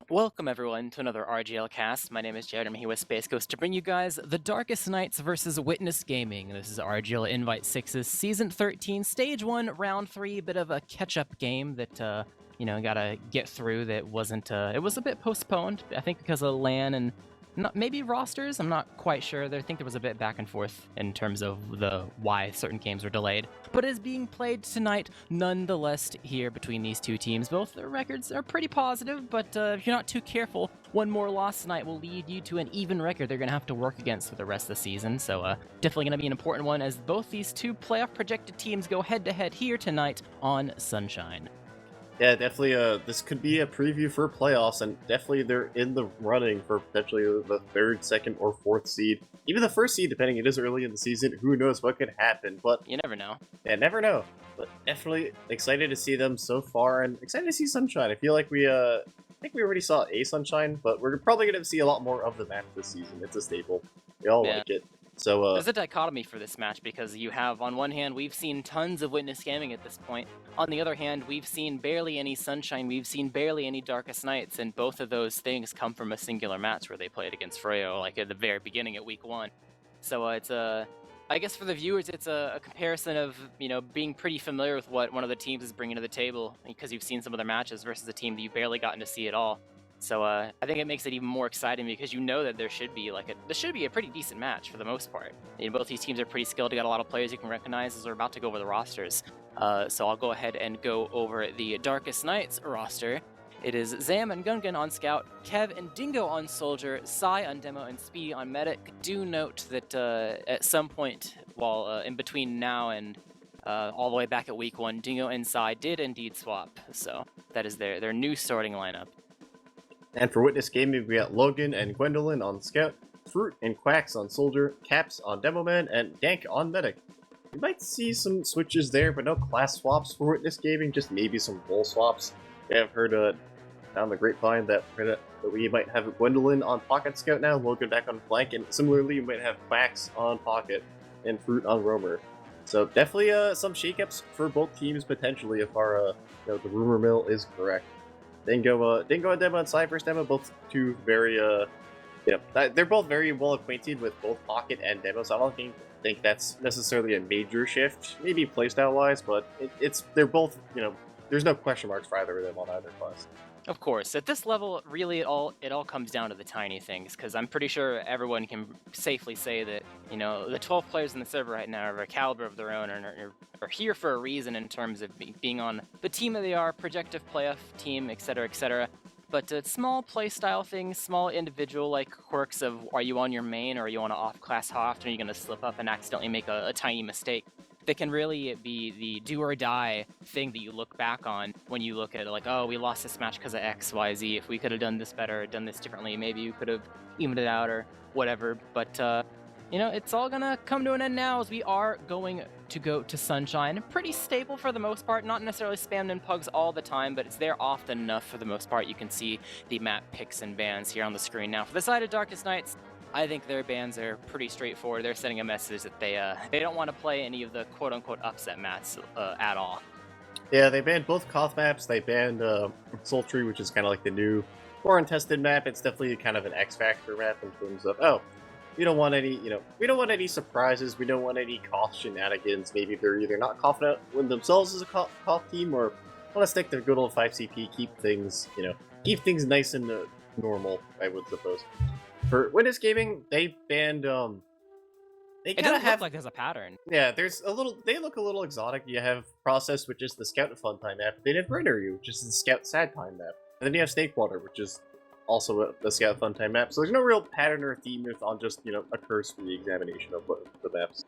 Welcome everyone to another RGL cast. My name is Jared. I'm here with Space Ghost to bring you guys The Darkest Nights versus Witness Gaming. This is RGL Invite 6's Season 13, Stage 1, Round 3, bit of a catch-up game that, gotta get through that wasn't, it was a bit postponed, I think because of LAN and maybe rosters. I'm not quite sure. I think there was a bit back and forth in terms of why certain games were delayed, but it is being played tonight nonetheless here between these two teams. Both their records are pretty positive, but if you're not too careful, one more loss tonight will lead you to an even record they're going to have to work against for the rest of the season. So definitely going to be an important one as both these two playoff projected teams go head-to-head here tonight on Sunshine. Yeah, definitely. This could be a preview for playoffs, and definitely they're in the running for potentially the third, second, or fourth seed. Even the first seed, depending. It is early in the season. Who knows what could happen? But You never know. yeah, never know. But definitely excited to see them so far, and excited to see Sunshine. I feel like I think we already saw a Sunshine, but we're probably going to see a lot more of the map this season. It's a staple. We all like it. So there's a dichotomy for this match because you have, on one hand, we've seen tons of Witness Gaming at this point. On the other hand, we've seen barely any Sunshine, we've seen barely any Darkest Nights, and both of those things come from a singular match where they played against Freo, like at the very beginning at Week 1. So it's I guess for the viewers, it's a comparison of, being pretty familiar with what one of the teams is bringing to the table because you've seen some of their matches versus a team that you've barely gotten to see at all. So I think it makes it even more exciting because you know that there should be a pretty decent match for the most part. Both these teams are pretty skilled. You got a lot of players you can recognize as we're about to go over the rosters. So I'll go ahead and go over the Darkest Nights roster. It is Zam and Gungan on Scout, Kev and Dingo on Soldier, Sai on Demo, and Speedy on Medic. Do note that at some point, while in between now and all the way back at Week 1, Dingo and Sai did indeed swap. So that is their new starting lineup. And for Witness Gaming, we got Logan and Gwendolyn on Scout, Fruit and Quacks on Soldier, Caps on Demoman, and Dank on Medic. You might see some switches there, but no class swaps for Witness Gaming, just maybe some role swaps. We have heard down the grapevine that we might have Gwendolyn on Pocket Scout now, Logan back on Flank, and similarly we might have Quacks on Pocket and Fruit on Roamer. So definitely some shakeups for both teams potentially if our the rumor mill is correct. Dingo and Demo and Cypher's Demo, both two very, they're both very well acquainted with both Pocket and Demo, so I don't think that's necessarily a major shift, maybe playstyle-wise, but they're both, there's no question marks for either of them on either class. Of course, at this level, really it all comes down to the tiny things, because I'm pretty sure everyone can safely say that, the 12 players in the server right now are a caliber of their own and are here for a reason in terms of being on the team that they are, projective playoff team, etc., etc. But small playstyle things, small individual like quirks of are you on your main or are you on an off-class, how often are you going to slip up and accidentally make a tiny mistake? That can really be the do or die thing that you look back on when you look at it like, oh, we lost this match because of X, Y, Z. If we could have done this better, done this differently, maybe you could have evened it out or whatever. But, it's all gonna come to an end now as we are going to go to Sunshine. Pretty stable for the most part, not necessarily spammed in pugs all the time, but it's there often enough for the most part. You can see the map picks and bans here on the screen. Now, for the side of Darkest Nights, I think their bans are pretty straightforward. They're sending a message that they don't want to play any of the quote-unquote upset maps at all. Yeah, they banned both Koth maps. They banned Sultry, which is kind of like the new, more untested map. It's definitely kind of an X-Factor map in terms of, we don't want any, we don't want any surprises. We don't want any Koth shenanigans. Maybe they're either not confident with themselves as a Koth team or want to stick to good old 5CP, keep things nice and normal, I would suppose. For Witness Gaming, they banned, it doesn't look like there's a pattern. Yeah, they look a little exotic. You have Process, which is the Scout Funtime map. They did Render which is the Scout Sad Time map. And then you have Snakewater, which is also the Scout Funtime map. So there's no real pattern or theme on just, a cursory examination of the maps.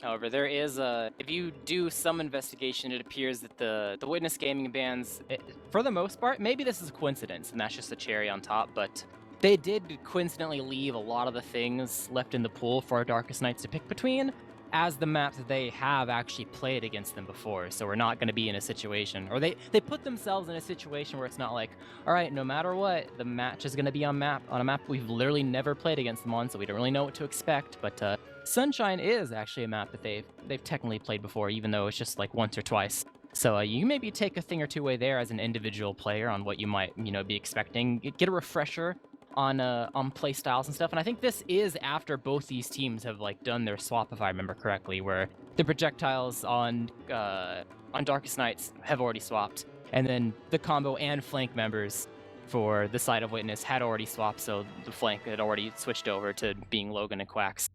However, there is if you do some investigation, it appears that the Witness Gaming bans, for the most part, maybe this is a coincidence, and that's just a cherry on top, but they did coincidentally leave a lot of the things left in the pool for our Darkest Nights to pick between as the maps that they have actually played against them before. So we're not going to be in a situation, or they put themselves in a situation where it's not like, all right, no matter what, the match is going to be on a map we've literally never played against them on, so we don't really know what to expect. But Sunshine is actually a map that they've technically played before, even though it's just like once or twice. So you maybe take a thing or two away there as an individual player on what you might, be expecting. Get a refresher on play styles and stuff. And I think this is after both these teams have like done their swap, if I remember correctly, where the projectiles on Darkest Nights have already swapped, and then the combo and flank members for the side of Witness had already swapped, so the flank had already switched over to being Logan and Quacks.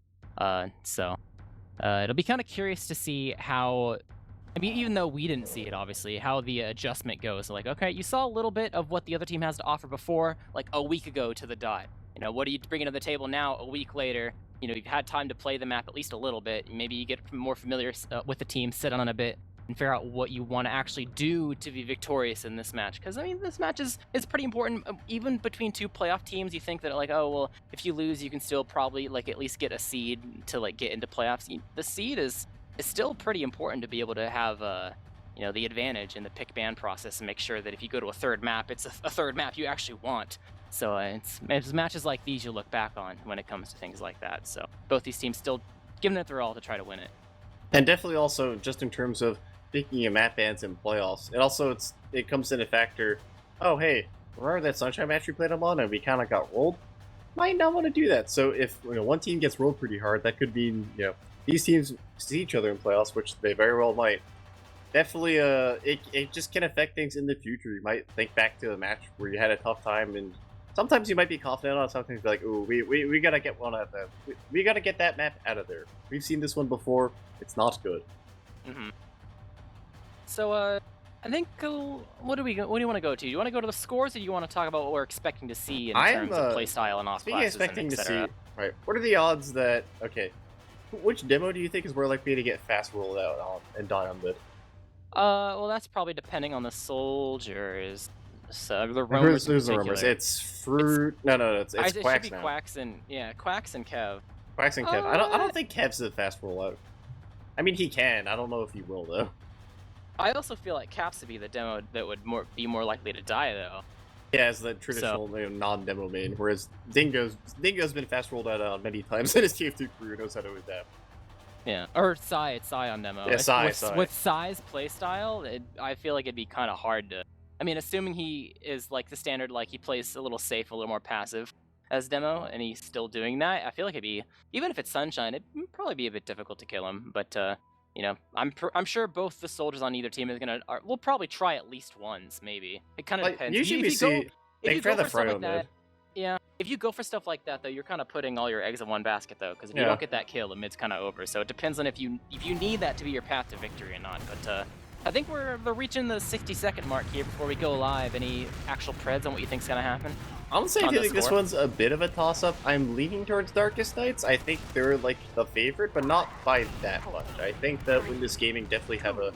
So it'll be kind of curious to see how. I mean, even though we didn't see it, obviously, how the adjustment goes. Like, okay, you saw a little bit of what the other team has to offer before, like a week ago to the dot. What are you bringing to the table now, a week later? You've had time to play the map at least a little bit. Maybe you get more familiar with the team, sit on it a bit, and figure out what you want to actually do to be victorious in this match. Because, I mean, this match is pretty important. Even between two playoff teams, you think that, like, oh, well, if you lose, you can still probably, like, at least get a seed to, like, get into playoffs. The seed is still pretty important to be able to have, the advantage in the pick ban process and make sure that if you go to a third map, it's a third map you actually want. So it's matches like these you look back on when it comes to things like that. So both these teams still giving it their all to try to win it. And definitely also just in terms of picking a map bans in playoffs, it comes in a factor. Oh hey, remember that Sunshine match we played them on and we kind of got rolled? Might not want to do that. So if one team gets rolled pretty hard, that could mean these teams see each other in playoffs, which they very well might. Definitely, it just can affect things in the future. You might think back to a match where you had a tough time, and sometimes you might be confident on something. Like, ooh, we gotta get one out of that. We gotta get that map out of there. We've seen this one before. It's not good. Mm-hmm. So, I think what do you want to go to? Do you want to go to the scores, or do you want to talk about what we're expecting to see in terms of playstyle and off classes expecting and to etc.? see. Right. What are the odds that which demo do you think is more likely to get fast rolled out and die on mid? Well, that's probably depending on the soldiers. So the roamers. Who's the roamers? It's Fruit. It's it Quacks should be now. Quacks and Kev. Quacks and Kev. I don't think Kev's a fast rollout. I mean, he can. I don't know if he will though. I also feel like Caps would be the demo that would be more likely to die though. Yeah, as the traditional non-demo main, whereas Dingo's been fast rolled out many times in his TF2 career, knows how to adapt. Yeah, or Psy, it's Psy on demo. Yeah, Psy. With Psy's playstyle, I feel like it'd be kind of hard to. I mean, assuming he is like the standard, like he plays a little safe, a little more passive as demo, and he's still doing that, I feel like it'd be, even if it's Sunshine, it'd probably be a bit difficult to kill him. But I'm sure both the soldiers on either team will probably try at least once, maybe. It kind of depends. Usually we see they try the Fryo mid. Yeah, if you go for stuff like that, though, you're kind of putting all your eggs in one basket, though, because if you don't get that kill, the mid's kind of over. So it depends on if you need that to be your path to victory or not. But I think we're reaching the 60-second mark here before we go live. Any actual preds on what you think's gonna happen? Honestly, I feel like this one's a bit of a toss-up. I'm leaning towards Darkest Nights. I think they're like the favorite, but not by that much. I think that Windows Gaming definitely have a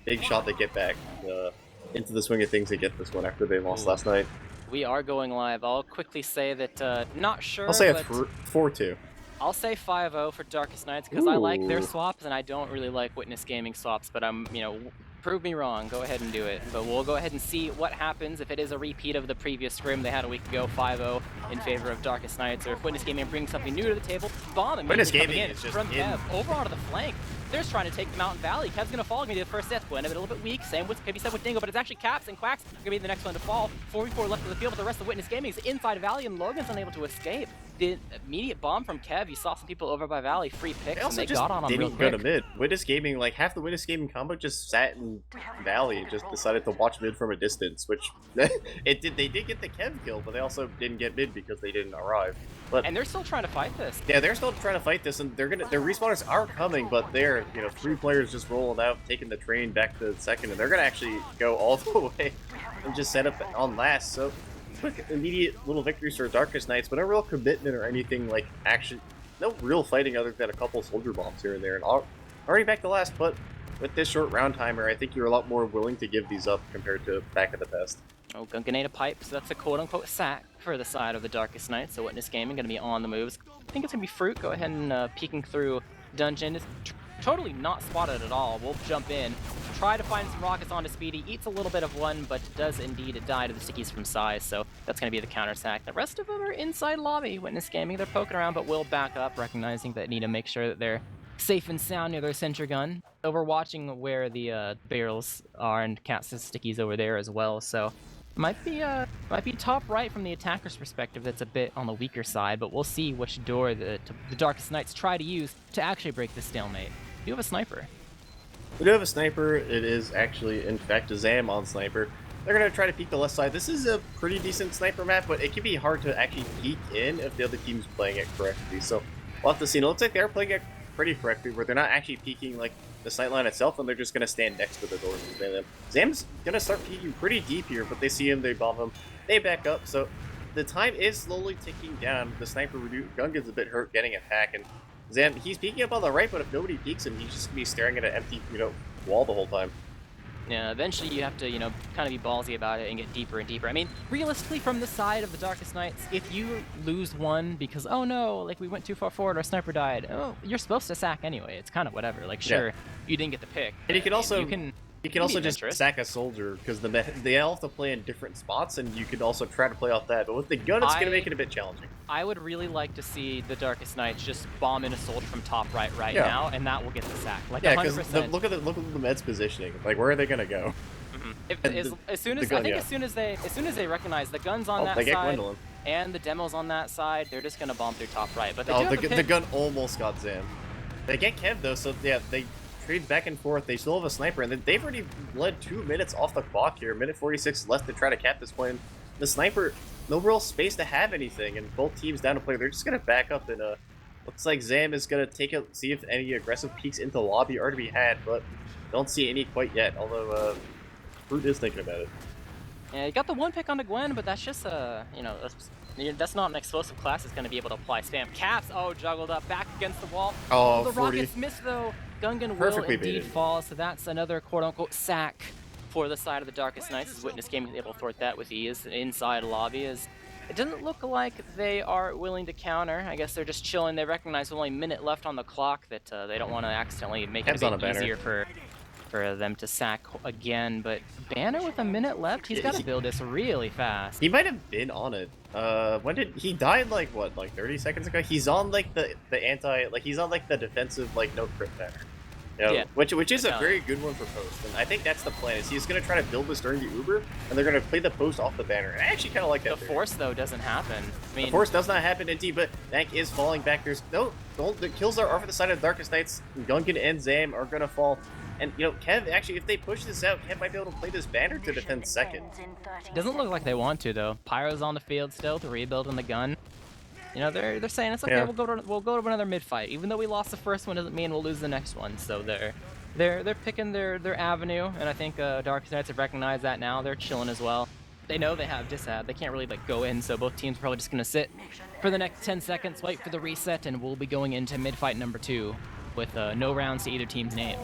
big shot to get back into the swing of things and get this one after they lost last night. We are going live. I'll quickly say that, not sure, I'll say 4-2. I'll say 5-0 for Darkest Nights, because I like their swaps, and I don't really like Witness Gaming swaps, but prove me wrong, go ahead and do it. But we'll go ahead and see what happens if it is a repeat of the previous scrim they had a week ago, 5-0 in favor of Darkest Nights, or if Witness Gaming brings something new to the table. Bomb and Witness Gaming is just from Kev over onto the flank. They're just trying to take the Mountain Valley. Kev's going to fall. Going to be the first set. Gwen a little bit weak. Same with, could be said with Dingo, but it's actually Caps and Quacks going to be the next one to fall. 4v4 left of the field, but the rest of Witness Gaming is inside Valley, and Logan's unable to escape. The immediate bomb from Kev, you saw some people over by Valley, free picks, and they got on him real quick. Didn't go to mid. Witness Gaming, like half the Witness Gaming combo just sat in Valley and just decided to watch mid from a distance, which they did get the Kev kill, but they also didn't get mid because they didn't arrive. And they're still trying to fight this. Yeah, they're still trying to fight this, and their respawners are coming, but they're 3 players just rolling out, taking the train back to second, and they're gonna actually go all the way and just set up on last. So quick, immediate little victories for Darkest Nights, but no real commitment or anything like action. No real fighting other than a couple soldier bombs here and there, and already back to last. But with this short round timer, I think you're a lot more willing to give these up compared to back in the past. Oh, Gunganeta pipe, so that's a quote-unquote sack for the side of the Darkest Night, so Witness Gaming going to be on the moves. I think it's going to be Fruit, go ahead and peeking through Dungeon. It's totally not spotted at all. We'll jump in, try to find some rockets onto Speedy, eats a little bit of one, but does indeed die to the stickies from Size, so that's going to be the counter sack. The rest of them are inside lobby. Witness Gaming, they're poking around, but will back up, recognizing that they need to make sure that they're safe and sound near their center gun. So we're watching where the barrels are, and Cat's stickies over there as well. So might be top right from the attacker's perspective. That's a bit on the weaker side, but we'll see which door the Darkest Knights try to use to actually break the stalemate. You have a sniper. We do have a sniper. It is actually, in fact, a Zam on sniper. They're going to try to peek the left side. This is a pretty decent sniper map, but it can be hard to actually peek in if the other team's playing it correctly. So we'll have to see. It looks like they're playing it pretty correctly, where they're not actually peeking like the sightline itself, and they're just going to stand next to the door and spam them. Zam's going to start peeking pretty deep here, but they see him, they bomb him, they back up. So the time is slowly ticking down. The sniper gun gets a bit hurt getting a hack, and Zam, he's peeking up on the right, but if nobody peeks him, he's just going to be staring at an empty, wall the whole time. Yeah, eventually you have to, kind of be ballsy about it and get deeper and deeper. I mean, realistically, from the side of the Darkest Knights, if you lose one because, oh no, like we went too far forward, our sniper died, oh, you're supposed to sack anyway. It's kind of whatever. Like, sure, you didn't get the pick. And you can also, just adventurous. sack a soldier, because they all have to play in different spots, and you could also try to play off that. But with the gun, it's going to make it a bit challenging. I would really like to see the Darkest Knights just bomb in a soldier from top right now, and that will get the sack. Like, yeah, because 100%. look at the Meds positioning. Like, where are they going to go? As soon as they recognize the gun's on that they get side Gwendolyn. and the demo's on that side, they're just gonna bomb through top right. But the gun almost got Zam. They get Kev though, so yeah, they trade back and forth. They still have a sniper, and they've already led 2 minutes off the clock here. Minute 46 left to try to cap this point. The sniper, no real space to have anything, and both teams down to play. They're just gonna back up, and looks like Zam is gonna see if any aggressive peeks into lobby are to be had, but don't see any quite yet. Although Fruit is thinking about it. Yeah, you got the one pick on the Gwen, but that's just that's not an explosive class that's going to be able to apply spam. Caps, juggled up, back against the wall. Oh, the 40. Rockets missed though. Gungan will Perfectly indeed baited. fall, so that's another quote-unquote sack for the side of the Darkest Knights. As Witness Gaming is able to thwart that with ease inside lobby. It doesn't look like they are willing to counter. I guess they're just chilling. They recognize with only a minute left on the clock that they don't want to accidentally make it a bit easier for them to sack again. But Banner with a minute left, he's got to build this really fast. He might have been on it. When did he died? Like what? Like 30 seconds ago? He's on like the he's on like the defensive no crit banner. Yeah, which is a very good one for post, and I think that's the plan. Is he's gonna try to build this during the Uber, and they're gonna play the post off the banner. And I actually kind of like that. The force though doesn't happen. I mean, the force does not happen indeed, but Dank is falling back. There's the kills are for the side of the Darkest Knights. Gungan and Zam are gonna fall, and Kev actually, if they push this out, Kev might be able to play this banner to defend second. Doesn't look like they want to though. Pyro's on the field still to rebuild on the gun. They're saying it's okay. Yeah. We'll go to another mid fight. Even though we lost the first one, doesn't mean we'll lose the next one. So they're picking their avenue, and I think Darkest Knights have recognized that now. They're chilling as well. They know they have disab. They can't really go in, so both teams are probably just gonna sit for the next 10 seconds, wait for the reset, and we'll be going into mid fight number 2 with no rounds to either team's name.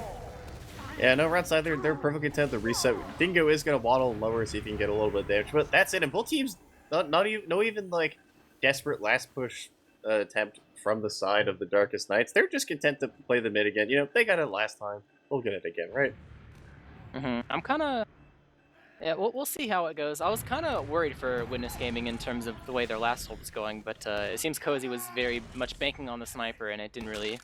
Yeah, no rounds either. They're perfectly content. The reset. Dingo is gonna waddle lower, see if he can get a little bit of damage, but that's it. And both teams, not even desperate last push attempt from the side of the Darkest Knights. They're just content to play the mid again. They got it last time. We'll get it again, right? I'm kind of... Yeah, we'll see how it goes. I was kind of worried for Witness Gaming in terms of the way their last hold was going, but it seems Cozy was very much banking on the sniper, and it didn't really...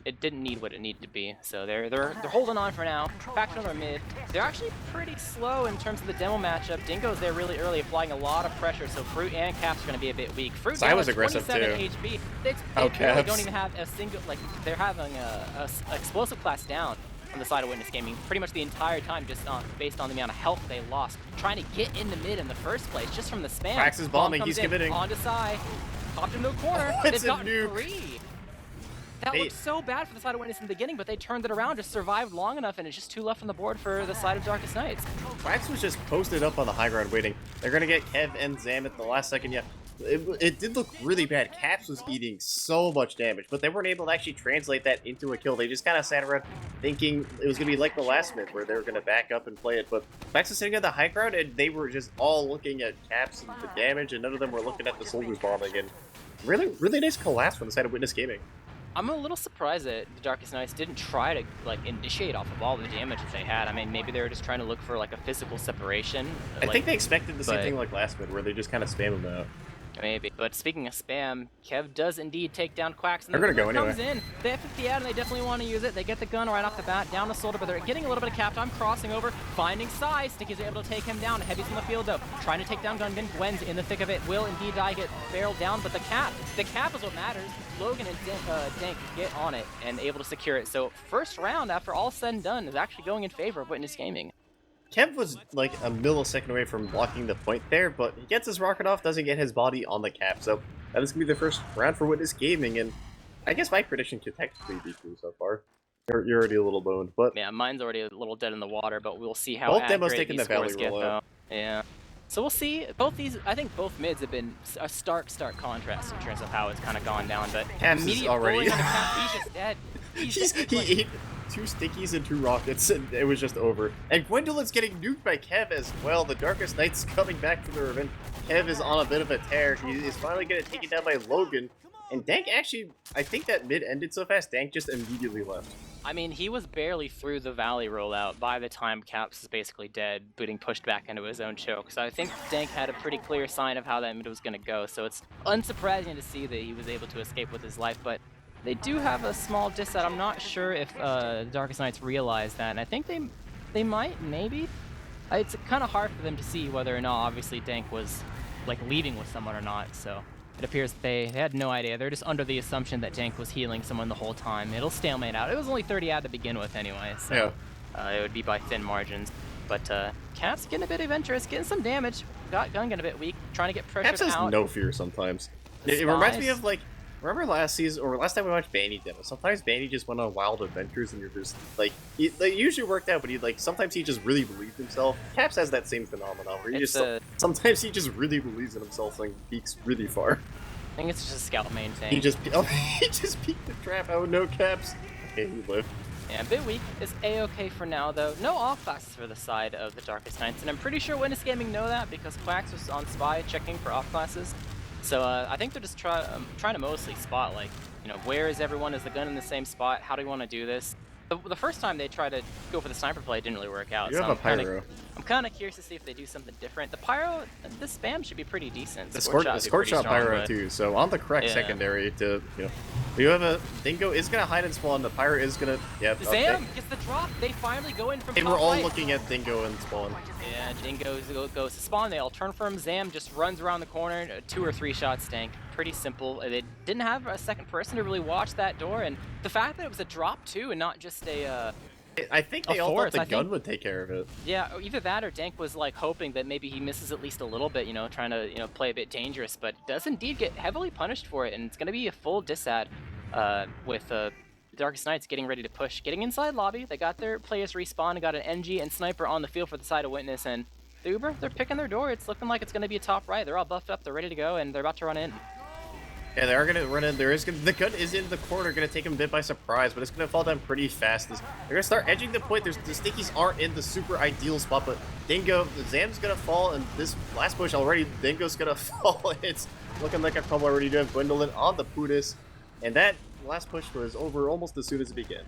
it didn't need what it needed to be. So they're holding on for now. Back to their mid. They're actually pretty slow in terms of the demo matchup. Dingo's there really early, applying a lot of pressure. So Fruit and Caps are going to be a bit weak. Fruit I was aggressive 27 too. HP. They really don't even have a single they're having a explosive class down on the side of Witness Gaming pretty much the entire time, just based on the amount of health they lost trying to get in the mid in the first place, just from the spam. Prax is bombing. He's committing. On to Sai. Popped into a corner. It's They've got a nuke. 3. That looked so bad for the side of Witness in the beginning, but they turned it around, just survived long enough, and it's just 2 left on the board for the side of Darkest Knights. Prax was just posted up on the high ground waiting. They're going to get Kev and Zam at the last second. Yeah, it did look really bad. Caps was eating so much damage, but they weren't able to actually translate that into a kill. They just kind of sat around thinking it was going to be like the last mid, where they were going to back up and play it. But Prax was sitting on the high ground, and they were just all looking at Caps and the damage, and none of them were looking at the soldiers bombing. And really, really nice collapse from the side of Witness Gaming. I'm a little surprised that the Darkest Knights didn't try to initiate off of all the damage that they had. I mean, maybe they were just trying to look for a physical separation. I think they expected the same thing like last mid, where they just kind of spam them out. Maybe. But speaking of spam, Kev does indeed take down Quacks. And They're gonna go comes anyway. in. They have 50 ad and they definitely want to use it. They get the gun right off the bat, down to Soldier, but they're getting a little bit of cap time, crossing over, finding Sai. Sticky's able to take him down. Heavy's in the field though, trying to take down Gungan. Gwen's in the thick of it, will indeed die, get barreled down, but the cap is what matters. Logan and Dank get on it and able to secure it. So first round, after all said and done, is actually going in favor of Witness Gaming. Kev was like a millisecond away from blocking the point there, but he gets his rocket off, doesn't get his body on the cap, so that is going to be the first round for Witness Gaming, and I guess my prediction could technically be true so far. You're already a little boned, but... Yeah, mine's already a little dead in the water, but we'll see how both accurate demos taking these the valley scores get, rollout. though. Yeah. So we'll see. Both these, I think both mids have been a stark contrast in terms of how it's kind of gone down, but Caps is immediate already... bullying on the cap, he's just dead. He ate 2 stickies and 2 rockets, and it was just over. And Gwendolyn's getting nuked by Kev as well. The Darkest Knight's coming back for the revenge. Kev is on a bit of a tear. He is finally getting taken down by Logan. And Dank actually, I think that mid ended so fast, Dank just immediately left. I mean, he was barely through the Valley rollout by the time Caps was basically dead, getting pushed back into his own choke. So I think Dank had a pretty clear sign of how that mid was going to go. So it's unsurprising to see that he was able to escape with his life. But they do have a small diss that I'm not sure if Darkest Knights realize that. And I think they might, maybe. It's kind of hard for them to see whether or not, obviously, Dank was like leaving with someone or not. So it appears they had no idea. They're just under the assumption that Dank was healing someone the whole time. It'll stalemate out. It was only 30 ad to begin with anyway, so it would be by thin margins. But Caps getting a bit adventurous, getting some damage. Got Gungan a bit weak, trying to get pressured Caps has out. no fear sometimes. It reminds me of, like, remember last season, or last time we watched Banny demo? Sometimes Banny just went on wild adventures and you're just, like, it usually worked out, but sometimes he just really believed himself. Caps has that same phenomenon where he sometimes he just really believes in himself and peaks really far. I think it's just a scout main thing. He just peeked the trap. Oh no, Caps. Okay, he lived. Yeah, a bit weak. It's a-okay for now, though. No off classes for the side of the Darkest Knights, and I'm pretty sure Witness Gaming know that because Quacks was on Spy checking for off classes. So I think they're just trying to mostly spot, like, you know, where is everyone? Is the gun in the same spot? How do we want to do this? The first time they tried to go for the sniper play, it didn't really work out. You have a pyro. I'm kind of curious to see if they do something different. The pyro, the spam should be pretty decent. The scorch shot pyro too. So on the correct secondary to, you know, you have a Dingo is gonna hide and spawn. The pyro is gonna Zam gets the drop. They finally go in from and top we're all right. looking at Dingo and spawn. Yeah, Dingo goes to spawn. They all turn for him. Zam just runs around the corner. 2 or 3 shots Dank. Pretty simple. They didn't have a second person to really watch that door, and the fact that it was a drop too, and not just a. I think they all thought the gun would take care of it. Yeah, either that or Dank was like hoping that maybe he misses at least a little bit, you know, trying to, you know, play a bit dangerous, but does indeed get heavily punished for it, and it's going to be a full disad with Darkest Knights getting ready to push, getting inside lobby. They got their players respawn and got an NG and sniper on the field for the side of Witness, and the Uber, they're picking their door. It's looking like it's going to be a top right. They're all buffed up, they're ready to go, and they're about to run in. Yeah, they are gonna run in. The gun is in the corner, gonna take him a bit by surprise, but it's gonna fall down pretty fast. They're gonna start edging the point. The stickies aren't in the super ideal spot, but Zam's gonna fall, and this last push already, Dingo's gonna fall. It's looking like a couple already doing Gwendolyn on the Putis, and that last push was over almost as soon as it began.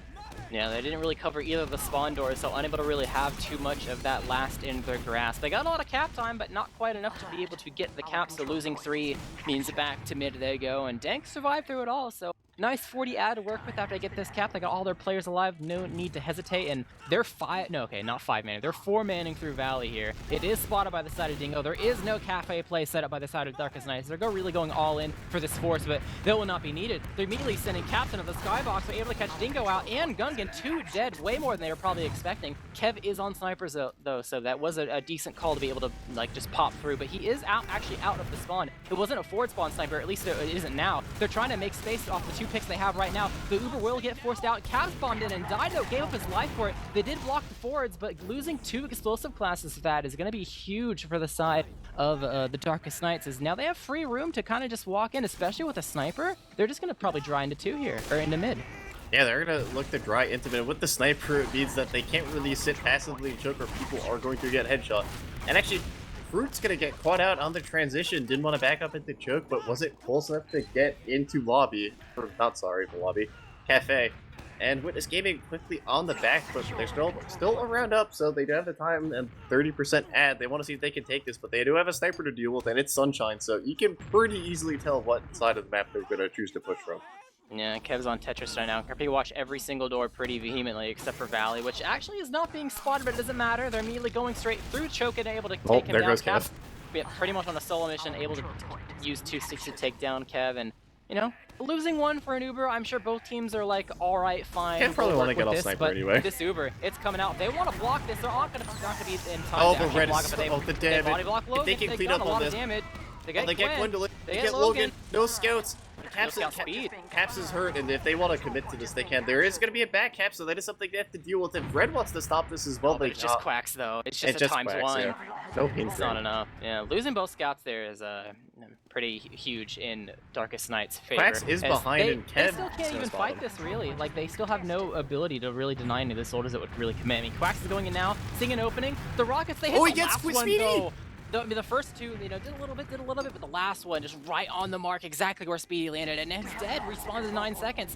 Yeah, they didn't really cover either of the spawn doors, so unable to really have too much of that last in their grasp. They got a lot of cap time, but not quite enough to be able to get the caps. So losing 3 means back to mid they go, and Dank survived through it all, so nice 40 ad to work with after they get this cap. They got all their players alive, no need to hesitate, and they're not 5 manning. They're 4 manning through Valley here. It is spotted by the side of Dingo. There is no cafe play set up by the side of Darkest Knights. They're really going all in for this force, but that will not be needed. They're immediately sending caps into the skybox. They're able to catch Dingo out, and Gungan 2 dead, way more than they were probably expecting. Kev is on snipers though, so that was a decent call to be able to like just pop through, but he is actually out of the spawn. It wasn't a forward spawn sniper, at least it isn't now. They're trying to make space off the 2 picks they have right now. The Uber will get forced out. Caps bombed in and died though, gave up his life for it. They did block the forwards, but losing 2 explosive classes of that is going to be huge for the side of the Darkest Knights, as now they have free room to kind of just walk in, especially with a sniper. They're just going to probably dry into 2 here, or into mid. Yeah, they're going to look to dry into mid. With the sniper, it means that they can't really sit passively and choke, or people are going to get headshot. And actually, Fruit's gonna get caught out on the transition. Didn't want to back up into choke, but wasn't close enough to get into lobby. Or not sorry, the lobby. Cafe. And Witness Gaming quickly on the back push. They're still a round up, so they do have the time and 30% ad. They want to see if they can take this, but they do have a sniper to deal with, and it's Sunshine, so you can pretty easily tell what side of the map they're going to choose to push from. Yeah, Kev's on Tetris right now. He watch every single door pretty vehemently, except for Valley, which actually is not being spotted, but it doesn't matter. They're immediately going straight through Chokin, able to take him there down. goes Kev. Yeah, pretty much on a solo mission, able to use 2-6 to take down Kev, and you know, losing one for an Uber. I'm sure both teams are like, all right, fine. Kev probably want to get off sniper but anyway. This Uber, it's coming out. They want to block this. They're not going to be in time. Oh, to the actually red block is it, but the damage. If they can clean up all this. They get Gwendolyn. They get Logan. No scouts. Caps is hurt, and if they want to commit to this, they can. There is going to be a back cap, so that is something they have to deal with. If Red wants to stop this as well, it's just quacks, though. It's just a times quacks, one. Yeah. No pain. It's not enough. Yeah, losing both scouts there is pretty huge in Darkest Night's favor. Quacks is behind, and Kev they still can't even fight this, really. Like, they still have no ability to really deny any of the soldiers that would really commit. I mean, Quacks is going in now, seeing an opening. The Rockets, they hit the last one, though. The first two, you know, did a little bit, but the last one just right on the mark, exactly where Speedy landed, and instead respawned in 9 seconds.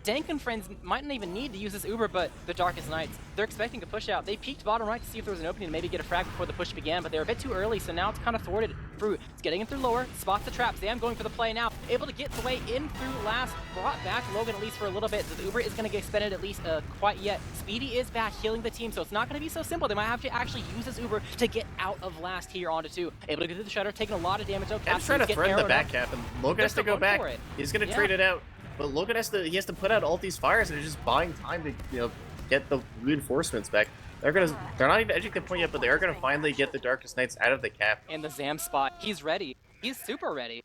Dank and friends mightn't even need to use this Uber, but the Darkest Nights, they're expecting a push out. They peeked bottom right to see if there was an opening to maybe get a frag before the push began, but they were a bit too early, so now it's kind of thwarted. Fruit is getting in through lower, spots the trap. Zam going for the play now, able to get the way in through last, brought back Logan at least for a little bit. The Uber is going to get expended at least quite yet. Speedy is back healing the team, so it's not going to be so simple. They might have to actually use this Uber to get out of last here onto 2. Able to get through the shutter, taking a lot of damage. Kev's trying to threaten the back cap, and Logan has to go back. He's going to trade it out. But Logan has to put out all these fires, and they're just buying time to, you know, get the reinforcements back. They're not even edging the point yet, but they are gonna finally get the Darkest Nights out of the cap. And the Zam spot, he's ready. He's super ready.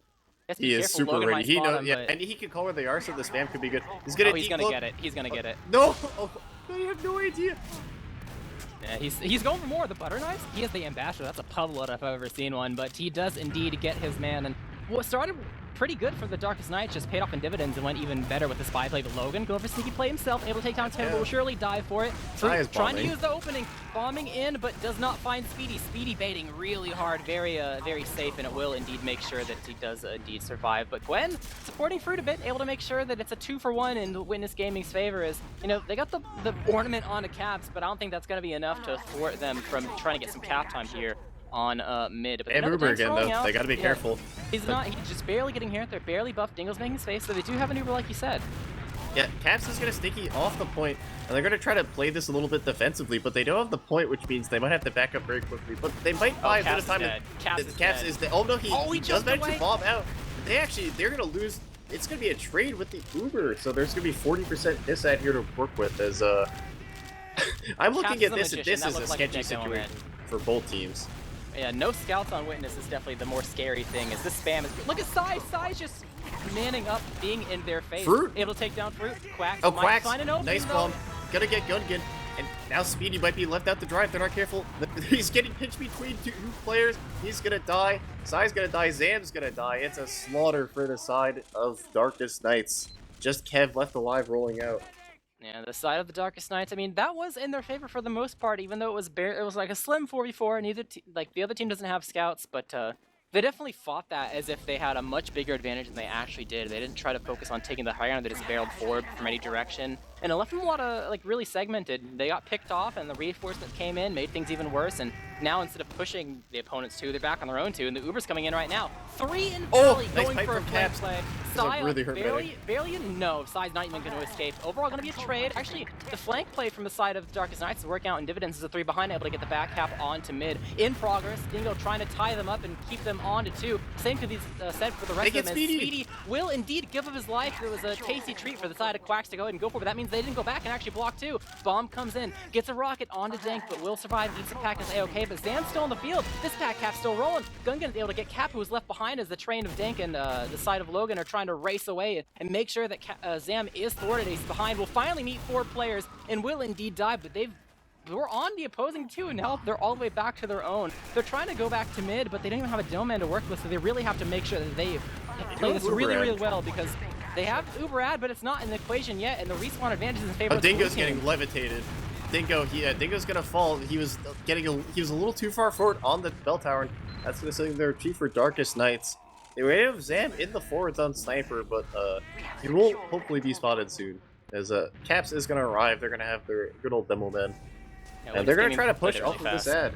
He is super ready. He knows, yeah, and he can call where they are, so the spam could be good. He's gonna get it. He's gonna get it. No, I have no idea. Yeah, he's going for more. The butter knives. He is the ambassador. That's a pub load if I've ever seen one. But he does indeed get his man. And what started pretty good for the Darkest Night, just paid off in dividends and went even better with the spy play. But Logan going for sneaky play himself, able to take down 10, but will surely dive for it. Trying to use the opening, bombing in, but does not find Speedy. Speedy baiting really hard, very safe, and it will indeed make sure that he does indeed survive. But Gwen supporting Fruit a bit, able to make sure that it's a 2-for-1 in Witness Gaming's favor. Is, you know, they got the ornament on the caps, but I don't think that's going to be enough to thwart them from trying to get some cap time here on mid. But and Uber again, though. They gotta be careful. He's just barely getting hit. They're barely buffed. Dingo's making space, so they do have an Uber, like you said. Yeah, Caps is gonna sticky off the point, and they're gonna try to play this a little bit defensively, but they don't have the point, which means they might have to back up very quickly. But they might buy a bit of time. Caps is dead. Oh no, he does manage to bomb out. They're gonna lose. It's gonna be a trade with the Uber, so there's gonna be 40% disad here to work with. As I'm looking at this, and this is a sketchy situation for both teams. Yeah, no scouts on Witness is definitely the more scary thing. Is this spam is look at Size just manning up, being in their face. Fruit able to take down Fruit. Quacks. Oh, Quacks! Find an opening, nice bomb. Gonna get Gungan, and now Speedy might be left out to dry if they're not careful. He's getting pinched between two players. He's gonna die. Sai's gonna die. Zam's gonna die. It's a slaughter for the side of Darkest Nights. Just Kev left alive, rolling out. Yeah, the side of the Darkest Nights. I mean, that was in their favor for the most part, even though it was like a slim 4v4. Neither the other team doesn't have scouts, but they definitely fought that as if they had a much bigger advantage than they actually did. They didn't try to focus on taking the high ground. They just barreled forward from any direction, and it left them a lot of really segmented. They got picked off, and the reinforcements came in, made things even worse. And now instead of pushing the opponents 2, they're back on their own 2, and the Uber's coming in right now. 3 in Valley going for a flank play. Sai really barely no. Sai's not even going to escape. Overall, going to be a trade. Actually, the flank play from the side of Darkest Nights is working out in dividends. Is a 3 behind, able to get the back cap onto mid. In progress, Dingo trying to tie them up and keep them on to 2. Same could be said for the rest of them. Speedy will indeed give up his life. It was a tasty treat for the side of Quacks to go ahead and go for, but that means they didn't go back and actually block 2. Bomb comes in, gets a rocket onto Dank, but will survive. Eats a pack as A-OK, but Zam's still on the field. This pack cap's still rolling. Gungan is able to get Cap, who was left behind as the train of Dank and the side of Logan are trying to race away and make sure that Zam is thwarted. He's behind. Will finally meet 4 players and will indeed die, but we're on the opposing 2, and now they're all the way back to their own. They're trying to go back to mid, but they don't even have a dome man to work with, so they really have to make sure that they play this really well, because they have Uber ad, but it's not in the equation yet, and the respawn advantage is in favor of the Dingo's getting levitated. Dingo's gonna fall. He was a little too far forward on the bell tower, and that's gonna send their chief for Darkest Nights. They have Zam in the forwards on Sniper, but he will hopefully be spotted soon. As Caps is gonna arrive, they're gonna have their good old demo man, Yeah, and they're gonna Gaming try to played push it really off of this fast. ad.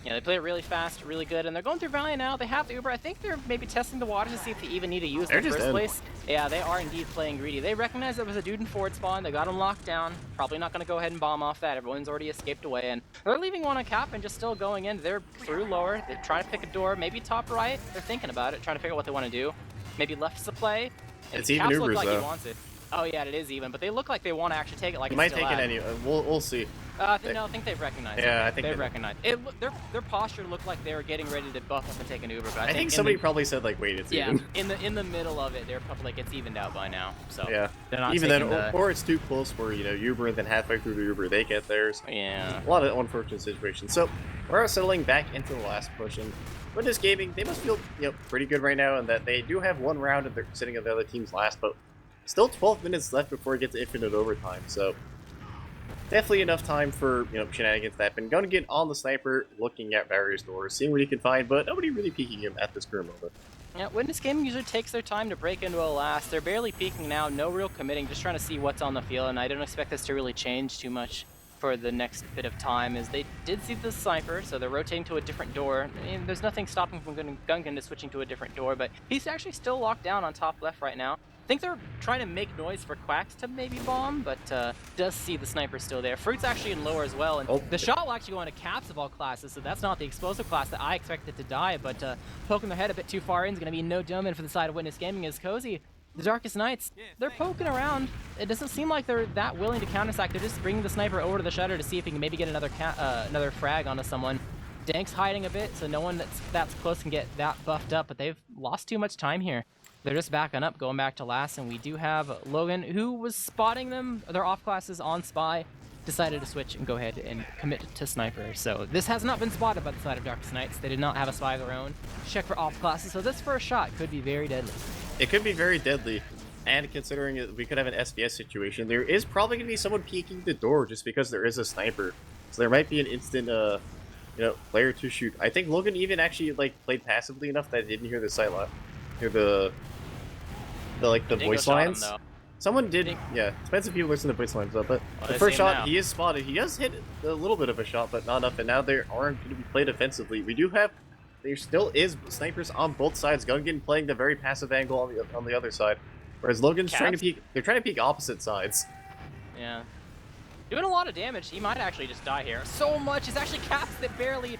Yeah, they play it really fast, really good, and they're going through Valley now. They have the Uber. I think they're maybe testing the waters to see if they even need to use it in the first place. Yeah, they are indeed playing greedy. They recognize there was a dude in forward spawn. They got him locked down. Probably not going to go ahead and bomb off that. Everyone's already escaped away, and they're leaving one on cap and just still going in. They're through lower. They're trying to pick a door, maybe top right. They're thinking about it, trying to figure out what they want to do. Maybe left is a play. And It's even Caps Ubers, look like though. he wants it. Oh yeah, it is even, but they look like they want to actually take it like They it's might still take it ad. anyway. We'll see. No, I think they've recognized it. Yeah, I think they've recognized it. Their posture looked like they were getting ready to buff up and take an Uber, but I think somebody probably said like, wait, it's yeah, even. in the middle of it, they're probably like it's evened out by now. So Yeah. they're not Even then, taking the, or it's too close where, you know, Uber and then halfway through the Uber they get theirs. yeah. A lot of unfortunate situations. So we're settling back into the last push, and Witness Gaming, they must feel, you know, pretty good right now, and that they do have one round and they're sitting at the other team's last, but still 12 minutes left before it gets to infinite overtime. So definitely enough time for, you know, shenanigans to happen. Going to get on the sniper, looking at various doors, seeing what he can find, but nobody really peeking him at this current moment. Yeah, Witness Gaming usually takes their time to break into a last. They're barely peeking now, no real committing, just trying to see what's on the field, and I don't expect this to really change too much for the next bit of time, as they did see the sniper, so they're rotating to a different door. And there's nothing stopping from Gungan to switching to a different door, but he's actually still locked down on top left right now. I think they're trying to make noise for Quacks to maybe bomb, but does see the sniper still there. Fruit's actually in lower as well, and the shot will actually go into Caps of all classes, so that's not the explosive class that I expected to die, but poking their head a bit too far in is going to be no domain for the side of Witness Gaming as Cozy. The Darkest Nights, they're poking around. It doesn't seem like they're that willing to countersack. They're just bringing the sniper over to the shutter to see if he can maybe get another frag onto someone. Dank's hiding a bit, so no one that's close can get that buffed up, but they've lost too much time here. They're just backing up, going back to last, and we do have Logan, who was spotting them, their off classes on Spy, decided to switch and go ahead and commit to Sniper. So this has not been spotted by the side of Darkest Nights. They did not have a Spy of their own. Check for off classes, so this first shot could be very deadly. It could be very deadly, and considering we could have an SBS situation, there is probably going to be someone peeking the door just because there is a sniper. So there might be an instant, you know, player to shoot. I think Logan even actually like played passively enough that I didn't hear the sight line, hear the voice lines. Someone did, yeah. Depends if people listen to voice lines though. But the first shot, he is spotted. He does hit a little bit of a shot, but not enough. And now they aren't going to be played offensively. We do have. There still is snipers on both sides. Gungan playing the very passive angle on the other side, whereas Logan's trying to peek. They're trying to peek opposite sides. Yeah, doing a lot of damage. He might actually just die here. So much. It's actually Caps that barely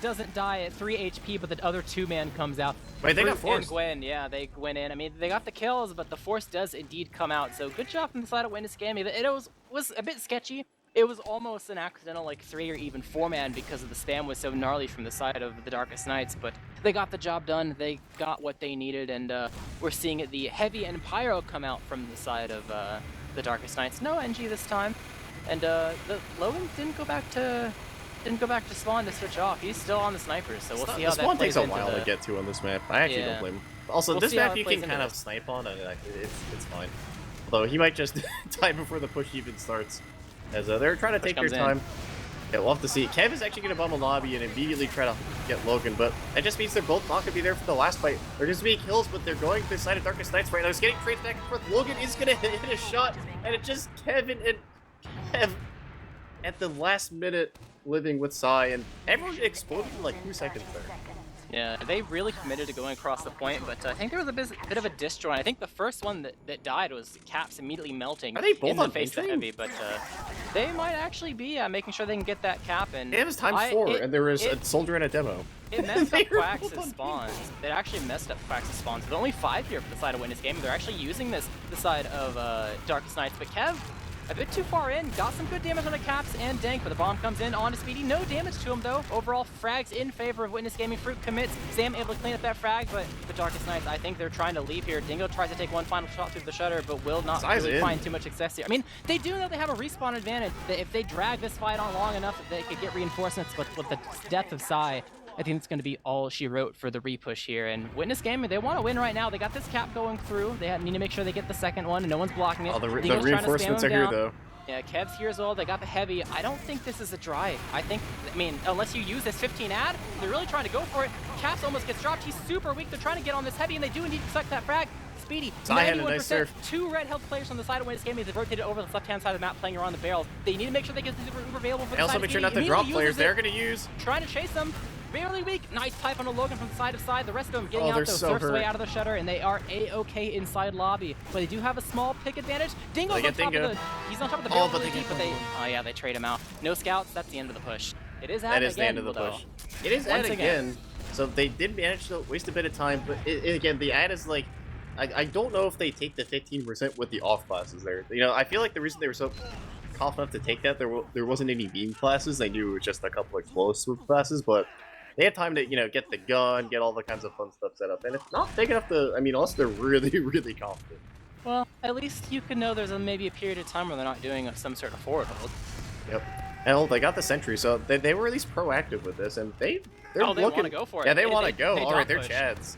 doesn't die at 3 HP, but the other two-man comes out. Wait, they got forced. And Gwen, yeah, they went in. I mean, they got the kills, but the force does indeed come out. So good job from the side of Witness Gaming. It was a bit sketchy. It was almost an accidental like 3 or even 4-man because of the spam was so gnarly from the side of the Darkest Nights, but they got the job done. They got what they needed, and we're seeing the Heavy and Pyro come out from the side of the Darkest Nights. No NG this time, and the Logan didn't go back to spawn to switch off. He's still on the snipers, so we'll see how that spawn plays takes a into while to get to on this map. I actually don't blame him. Also, this map you can kind of snipe on, and it's fine. Although he might just die before the push even starts. As they're trying to take their time. Yeah, we'll have to see. Kev is actually going to bomb a lobby and immediately try to get Logan, but that just means they're both not going to be there for the last fight. They're just being kills, but they're going to the side of Darkest Nights right now. He's getting trades back and forth. Logan is going to hit a shot, and it's just Kevin and Kev at the last minute living with Psy, and everyone exploded in like 2 seconds there. Yeah, they really committed to going across the point, but I think there was a bit of a disjoint. I think the first one that died was Caps immediately melting in the face of Heavy, but they might actually be making sure they can get that cap. And it was times 4, and there was a soldier and a demo. It messed up Quax's spawns. It actually messed up Quax's spawns. There's only 5 here for the side of Witness Gaming. They're actually using the side of Darkest Nights, but Kev, a bit too far in, got some good damage on the Caps and Dank, but the bomb comes in onto Speedy. No damage to him though. Overall, frags in favor of Witness Gaming. Fruit commits. Sam able to clean up that frag, but the Darkest Nights, I think they're trying to leave here. Dingo tries to take one final shot through the shutter, but will not really find too much success here. I mean, they do know they have a respawn advantage. That if they drag this fight on long enough, they could get reinforcements, but with the death of Psy, I think it's going to be all she wrote for the repush here. And Witness Gaming, they want to win right now. They got this cap going through. They need to make sure they get the second one, and no one's blocking it. Oh, the reinforcements are here, though. Yeah, Kev's here as well. They got the Heavy. I don't think this is a drive. I mean, unless you use this 15 ad, they're really trying to go for it. Caps almost gets dropped. He's super weak. They're trying to get on this Heavy, and they do indeed suck that frag. Speedy, Sai had a 91%. nice surf. 2 red health players on the side of Witness Gaming. They've rotated over the left-hand side of the map, playing around the barrels. They need to make sure they get the super uber available for And the also side make of sure Speedy. not to drop Immediately players. uses it, They're gonna use. trying to chase them. Barely weak. Nice pipe on a Logan from side to side. The rest of them getting Oh, out they're those so surfs away hurt. out of the shutter, and they are a-okay inside lobby. But they do have a small pick advantage. Dingo's They on get top Dingo. of the. He's on top of the Oh, barrel but really they deep, get but they. Dingo. Oh yeah, they trade him out. No scouts. That's the end of the push. It is That ad is the again, end of the though. push. It is Once ad again. again. So they did manage to waste a bit of time, but again, the ad is like, I don't know if they take the 15% with the off classes there. You know, I feel like the reason they were so confident to take that, there wasn't any beam classes. They knew it was just a couple of close swoop classes, but they had time to, you know, get the gun, get all the kinds of fun stuff set up, and it's not big enough to, I mean, unless they're really, really confident. Well, at least you can know there's maybe a period of time where they're not doing some sort of forward hold. Yep. And they got the sentry, so they were at least proactive with this, and they're Oh, they looking. want to go for it. Yeah, they want to go. They All right, they're push. Chads.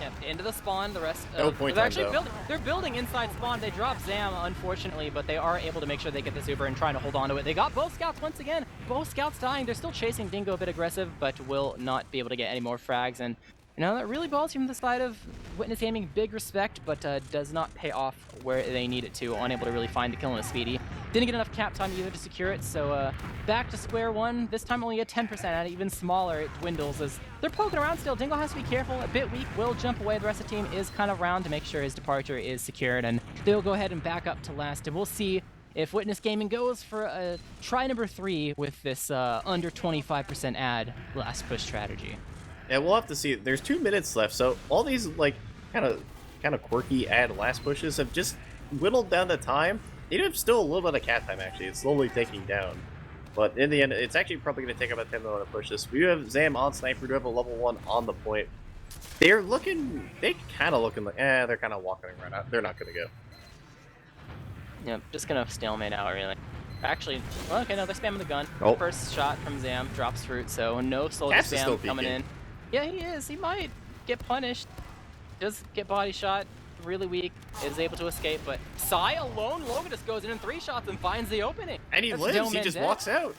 Yeah, into the spawn, the rest. No point they're time, actually though. building. They're building inside spawn. They drop Zam, unfortunately, but they are able to make sure they get this Uber and trying to hold on to it. They got both scouts once again. Both scouts dying. They're still chasing Dingo a bit aggressive, but will not be able to get any more frags. And you know that really balls from the side of Witness Gaming. Big respect, but does not pay off where they need it to. Unable to really find the kill on a Speedy. Didn't get enough cap time either to secure it, so back to square one. This time only a 10%, and even smaller it dwindles as they're poking around still. Dingo has to be careful, a bit weak, will jump away. The rest of the team is kind of round to make sure his departure is secured, and they'll go ahead and back up to last, and we'll see if Witness Gaming goes for a try number 3 with this under 25% ad last push strategy. Yeah, we'll have to see. There's 2 minutes left, so all these like kind of quirky ad last pushes have just whittled down the time. They do have still a little bit of cat time actually. It's slowly taking down, but in the end, it's actually probably going to take about 10 minutes to push this. We do have Zam on sniper. We do have a level 1 on the point. They kind of looking like, they're kind of walking right out. They're not going to go. Yep, just gonna stalemate out really. Actually, well, okay, no, they're spamming the gun. Oh. First shot from Zam drops fruit, so no soldier Cass is still spam coming peeking. in. Yeah, he is. He might get punished. Does get body shot. Really weak. Is able to escape, but Sai alone. Logan just goes in 3 shots and finds the opening. And he That's lives. He Dillman just dead. walks out.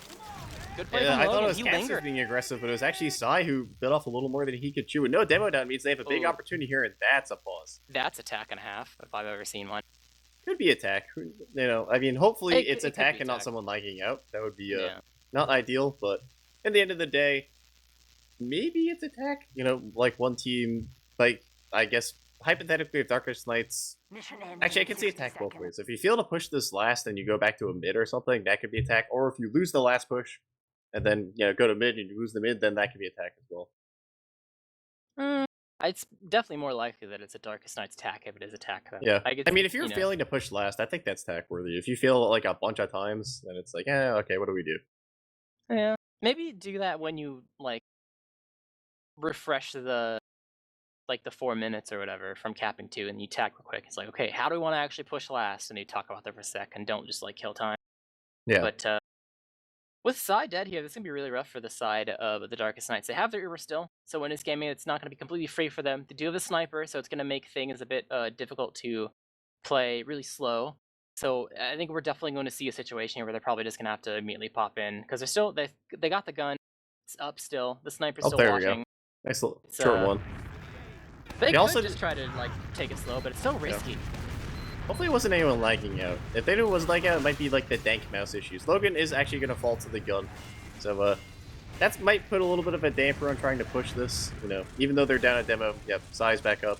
Good play Yeah, from I Logan. thought it was He Cass lingered. being aggressive, but it was actually Sai who bit off a little more than he could chew. And no demo down means they have a big Ooh. opportunity here, and that's a pause. That's attack and a half if I've ever seen one. Could be attack. You know, I mean, hopefully It it's could be attack and not attack. someone lagging out. That would be Yeah. not ideal, but at the end of the day, maybe it's attack. You know, like one team, like I guess hypothetically, if Darkest Knights. Actually, I can see attack both ways. If you fail to push this last and you go back to a mid or something, that could be attack. Or if you lose the last push and then go to mid and you lose the mid, then that could be attack as well. It's definitely more likely that it's a Darkest Night's attack if it is attack. Though. Yeah, Like I mean, if you're you know. failing to push last, I think that's attack worthy. If you fail like a bunch of times, then it's like, okay, what do we do? Yeah. Maybe do that when you like refresh the 4 minutes or whatever from capping 2 and you tack real quick. It's like, okay, how do we want to actually push last? And you talk about that for a sec and don't just like kill time. Yeah. But with Sai dead here, this is gonna be really rough for the side of the Darkest Knights. They have their Uber still, so when it's gaming, it's not gonna be completely free for them. They do have a sniper, so it's gonna make things a bit difficult to play really slow. So I think we're definitely going to see a situation here where they're probably just gonna have to immediately pop in because they're still they got the gun. It's up still. The sniper's Oh, still there we go. watching. Nice little It's, short one. They He could also just try to like take it slow, but it's so risky. Hopefully it wasn't anyone lagging out. If they knew it was lagging out, it might be like the dank mouse issues. Logan is actually going to fall to the gun. So, that might put a little bit of a damper on trying to push this, even though they're down a demo. Yep, size back up.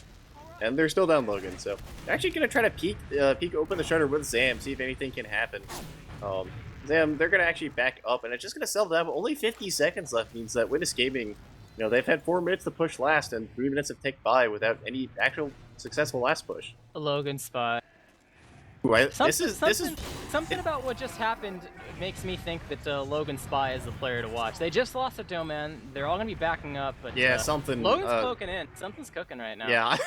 And they're still down Logan, so they're actually going to try to peek open the shutter with Zam, see if anything can happen. Zam, they're going to actually back up, and it's just going to sell them. Only 50 seconds left means that Witness Gaming, they've had 4 minutes to push last, and 3 minutes have ticked by without any actual successful last push. A Logan spot. Ooh, this is Something about what just happened makes me think that Logan Spy is the player to watch. They just lost a Doman. They're all gonna be backing up, but yeah, something. Logan's poking in. Something's cooking right now. Yeah,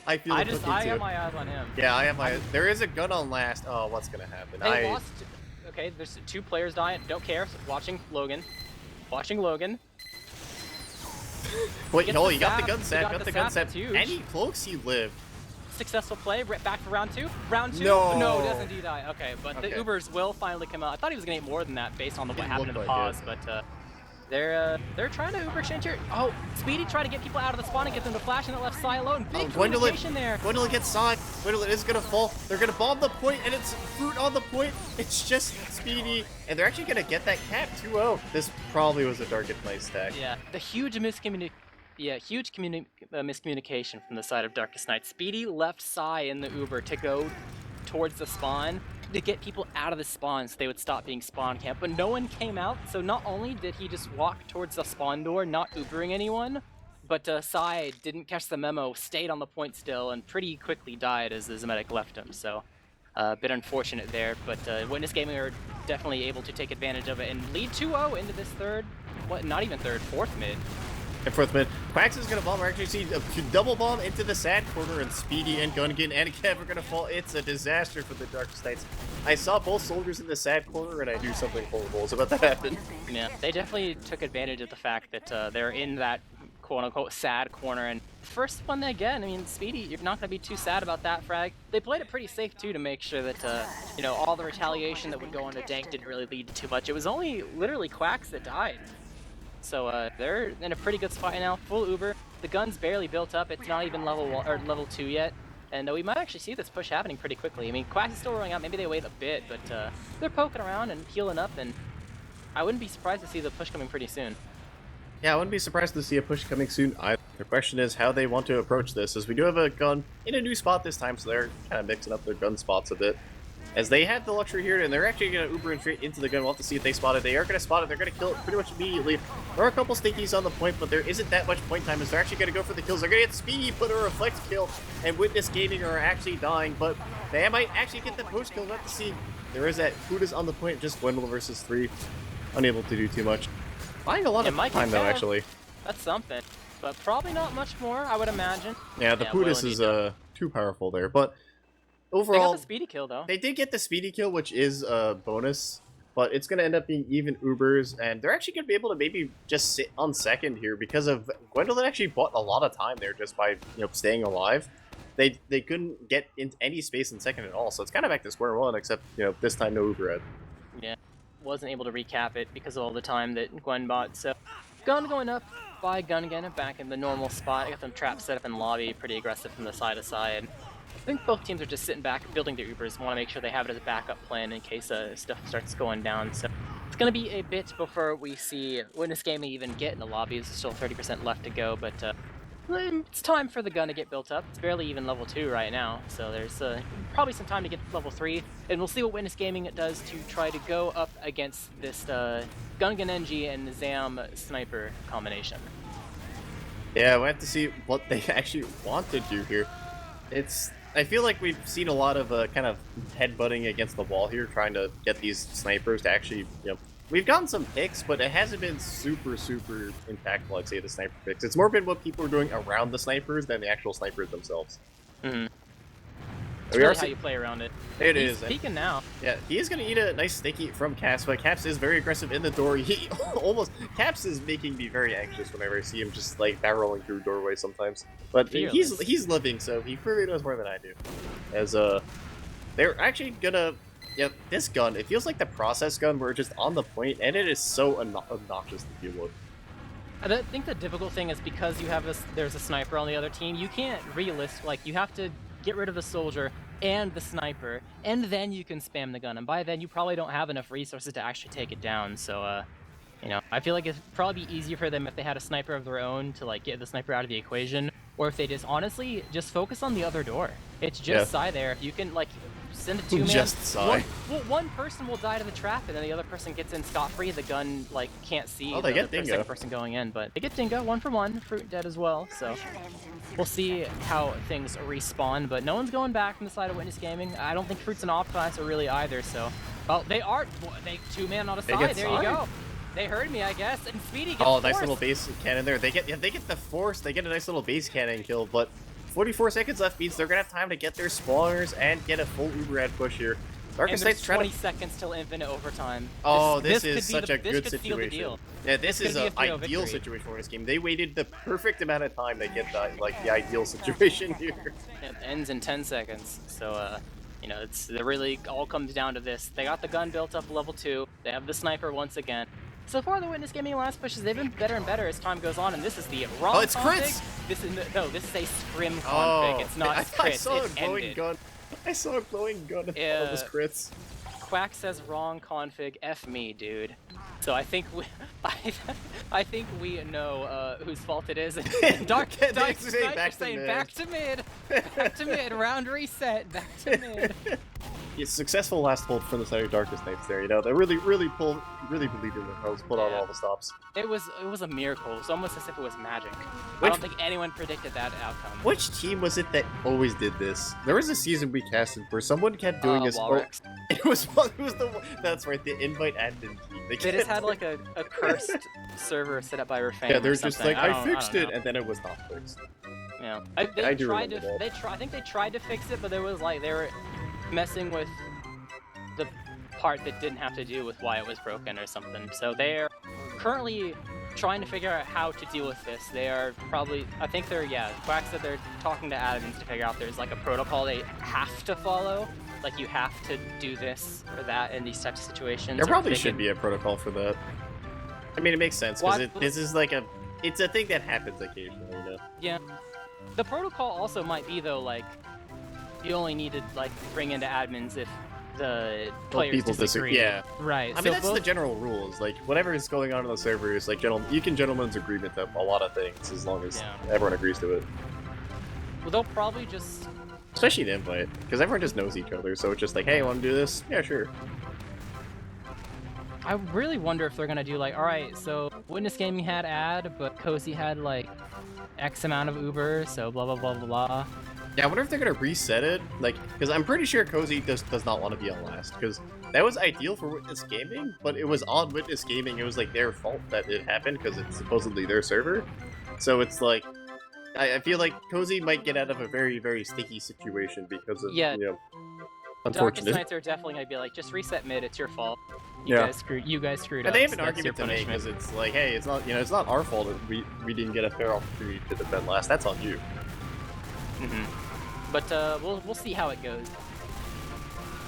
I feel. I too. have my eyes on him. Yeah, I have my. There is a gun on last. Oh, what's gonna happen? They lost. Okay, there's 2 players dying. Don't care. Watching Logan. Wait, Gets no, the you got the sap. gun He set. got Got the the gun sap, set. it's huge. And he cloaks. He lived. Successful play. Back for round 2. Round 2. No. No, doesn't he die? Okay, but Okay. the Ubers will finally come out. I thought he was gonna get more than that based on what happened in the looked like pause, but they're trying to Uber exchange here. Oh, Speedy trying to get people out of the spawn and get them to flash and that left Psy alone. Big communication there. Gwendolyn gets Sonic. Gwendolyn is gonna fall. They're gonna bomb the point, and it's Fruit on the point. It's just Speedy, and they're actually gonna get that cap 2-0. This probably was a Darkest Night stack. Yeah, the huge miscommunication from the side of Darkest Night. Speedy left Psy in the Uber to go towards the spawn to get people out of the spawn so they would stop being spawn camp, but no one came out, so not only did he just walk towards the spawn door, not Ubering anyone, but Psy didn't catch the memo, stayed on the point still, and pretty quickly died as the medic left him, so a bit unfortunate there, but Witness Gaming are definitely able to take advantage of it and lead 2-0 into this fourth mid. And fourth mid, Quax is gonna bomb. We're actually seeing a double bomb into the sad corner, and Speedy and Gungan and Kev are gonna fall. It's a disaster for the Darkest Knights. I saw both soldiers in the sad corner, and I knew something horrible was about to happen. Yeah, they definitely took advantage of the fact that they're in that quote-unquote sad corner, and first one again, I mean, Speedy, you're not gonna be too sad about that frag. They played it pretty safe too to make sure that, you know, all the retaliation that would go into Dank didn't really lead to too much. It was only literally Quacks that died. So they're in a pretty good spot now, full Uber. The gun's barely built up, it's not even level 2 yet. And we might actually see this push happening pretty quickly. I mean, Quacks is still rolling out, maybe they wait a bit, but they're poking around and healing up, and I wouldn't be surprised to see the push coming pretty soon. Yeah, I wouldn't be surprised to see a push coming soon either. The question is how they want to approach this, as we do have a gun in a new spot this time, so they're kind of mixing up their gun spots a bit. As they have the luxury here, and they're actually going to Uber and straight into the gun. We'll have to see if they spot it. They are going to spot it. They're going to kill it pretty much immediately. There are a couple stinkies on the point, but there isn't that much point time as they're actually going to go for the kills. They're going to get Speedy, put a reflect kill, and Witness Gaming are actually dying, but they might actually get the post kill. We'll have to see. There is that Huda's on the point, just Gwendolyn versus 3. Unable to do too much. Buying a lot of time, though, actually. That's something, but probably not much more, I would imagine. Yeah, the Pudas is too powerful there, but overall, they got the Speedy kill, though. They did get the Speedy kill, which is a bonus, but it's going to end up being even Ubers, and they're actually going to be able to maybe just sit on second here because of Gwendolyn actually bought a lot of time there just by staying alive. They couldn't get into any space in second at all, so it's kind of back to square one, except this time no Uber head. Yeah, wasn't able to recap it because of all the time that Gwen bought. So gun going up by Gungan back in the normal spot. I got them traps set up in lobby, pretty aggressive from the side to side. I think both teams are just sitting back, building their Ubers, want to make sure they have it as a backup plan in case stuff starts going down. So it's going to be a bit before we see Witness Gaming even get in the lobby. There's still 30% left to go, but it's time for the gun to get built up. It's barely even level 2 right now, so there's probably some time to get to level 3, and we'll see what Witness Gaming does to try to go up against this Gungan NG and Zam sniper combination. Yeah, we have to see what they actually want to do here. I feel like we've seen a lot of kind of headbutting against the wall here, trying to get these snipers to actually, we've gotten some picks, but it hasn't been super impactful, I'd say, the sniper picks. It's more been what people are doing around the snipers than the actual snipers themselves. Mm-hmm. It's really how you play around it. He's peeking now. Yeah, he is going to eat a nice sticky from Caps, but Caps is very aggressive in the door. Caps is making me very anxious whenever I see him just like barreling through doorways sometimes. But he's living, so he clearly knows more than I do. As they're actually gonna, this gun, it feels like the process gun where it's just on the point, and it is so obnoxious to deal with. I think the difficult thing is because there's a sniper on the other team, you can't you have to get rid of the soldier and the sniper, and then you can spam the gun, and by then you probably don't have enough resources to actually take it down. So I feel like it'd probably be easier for them if they had a sniper of their own to get the sniper out of the equation, or if they just honestly just focus on the other door. It's just Psy there. If you can send a 2-man, just Psy. One person will die to the trap, and then the other person gets in scot-free. The gun can't see the second person going in, but they get Dingo 1 for 1. Fruit dead as well, so we'll see how things respawn. But no one's going back from the side of Witness Gaming. I don't think Fruit's an optimizer really either. So, they 2-man on a side. There you go. They heard me, I guess, and Speedy gets nice little base cannon there. They get the force. They get a nice little base cannon kill, but 44 seconds left means they're gonna have time to get their spawners and get a full Uber head push here. Darkest Knight's trying 20 seconds till infinite overtime. Oh, this is such a good situation. Yeah, this is an ideal situation for this game. They waited the perfect amount of time to get the ideal situation here. It ends in 10 seconds. So it really all comes down to this. They got the gun built up level 2. They have the sniper once again. So far, the Witness Gaming last pushes, they've been better and better as time goes on, and this is the wrong Oh, it's config. crits! This is no, this is a scrim config. Oh, It's not I crits. saw a it's glowing ended. gun. I saw a glowing gun and thought it was crits. Quack says wrong config. F me, dude. So I think we, I think we know whose fault it is. Dark Back saying back to mid, back to mid, round reset, back to mid. Yeah, successful last hold from the side of Darkest Knights there, you know, they really believed in themselves, put on all the stops. It was a miracle. It was almost as if it was magic. I Which- don't think anyone predicted that outcome. Which team was it that always did this? There was a season we casted where someone kept doing this. Walrex. It was the one, that's right, the invite admin team. They just had like a cursed server set up by Refame. Yeah, they're or just something. like, I don't fixed it, know. and then it was not fixed. Yeah, I they do tried to. remember that. I think they tried to fix it, but there was like they were messing with the part that didn't have to do with why it was broken or something. So they're currently trying to figure out how to deal with this. They are probably, I think they're, Quack said they're talking to admins to figure out there's like a protocol they have to follow. Like you have to do this or that in these types of situations. There or probably they should could- be a protocol for that. I mean, it makes sense, because this is like it's a thing that happens occasionally, you know? Yeah. The protocol also might be though, like, you only need to like bring into admins if the players people disagree. Yeah. Right. I mean, that's the general rules. Like, whatever is going on the server is like, you can gentleman's agreement to a lot of things as long as everyone agrees to it. Well, they'll probably just. Especially the invite, because everyone just knows each other, so it's just like, hey, want to do this? Yeah, sure. I really wonder if they're gonna do like, all right, so Witness Gaming had ad, but Cozy had like X amount of Uber, so blah blah blah blah blah. Yeah, I wonder if they're gonna reset it, like, because I'm pretty sure Cozy does not want to be on last, because that was ideal for Witness Gaming, but it was on Witness Gaming, it was like their fault that it happened, because it's supposedly their server. So it's like, I feel like Cozy might get out of a very, very sticky situation because of, you know, Darkest unfortunate. Knights are definitely gonna be like, just reset mid, it's your fault. You guys screwed And up. they have so an that's your argument to make, punishment. because it's like, hey, it's not, it's not our fault that we didn't get a fair opportunity to defend last, that's on you. But we'll see how it goes.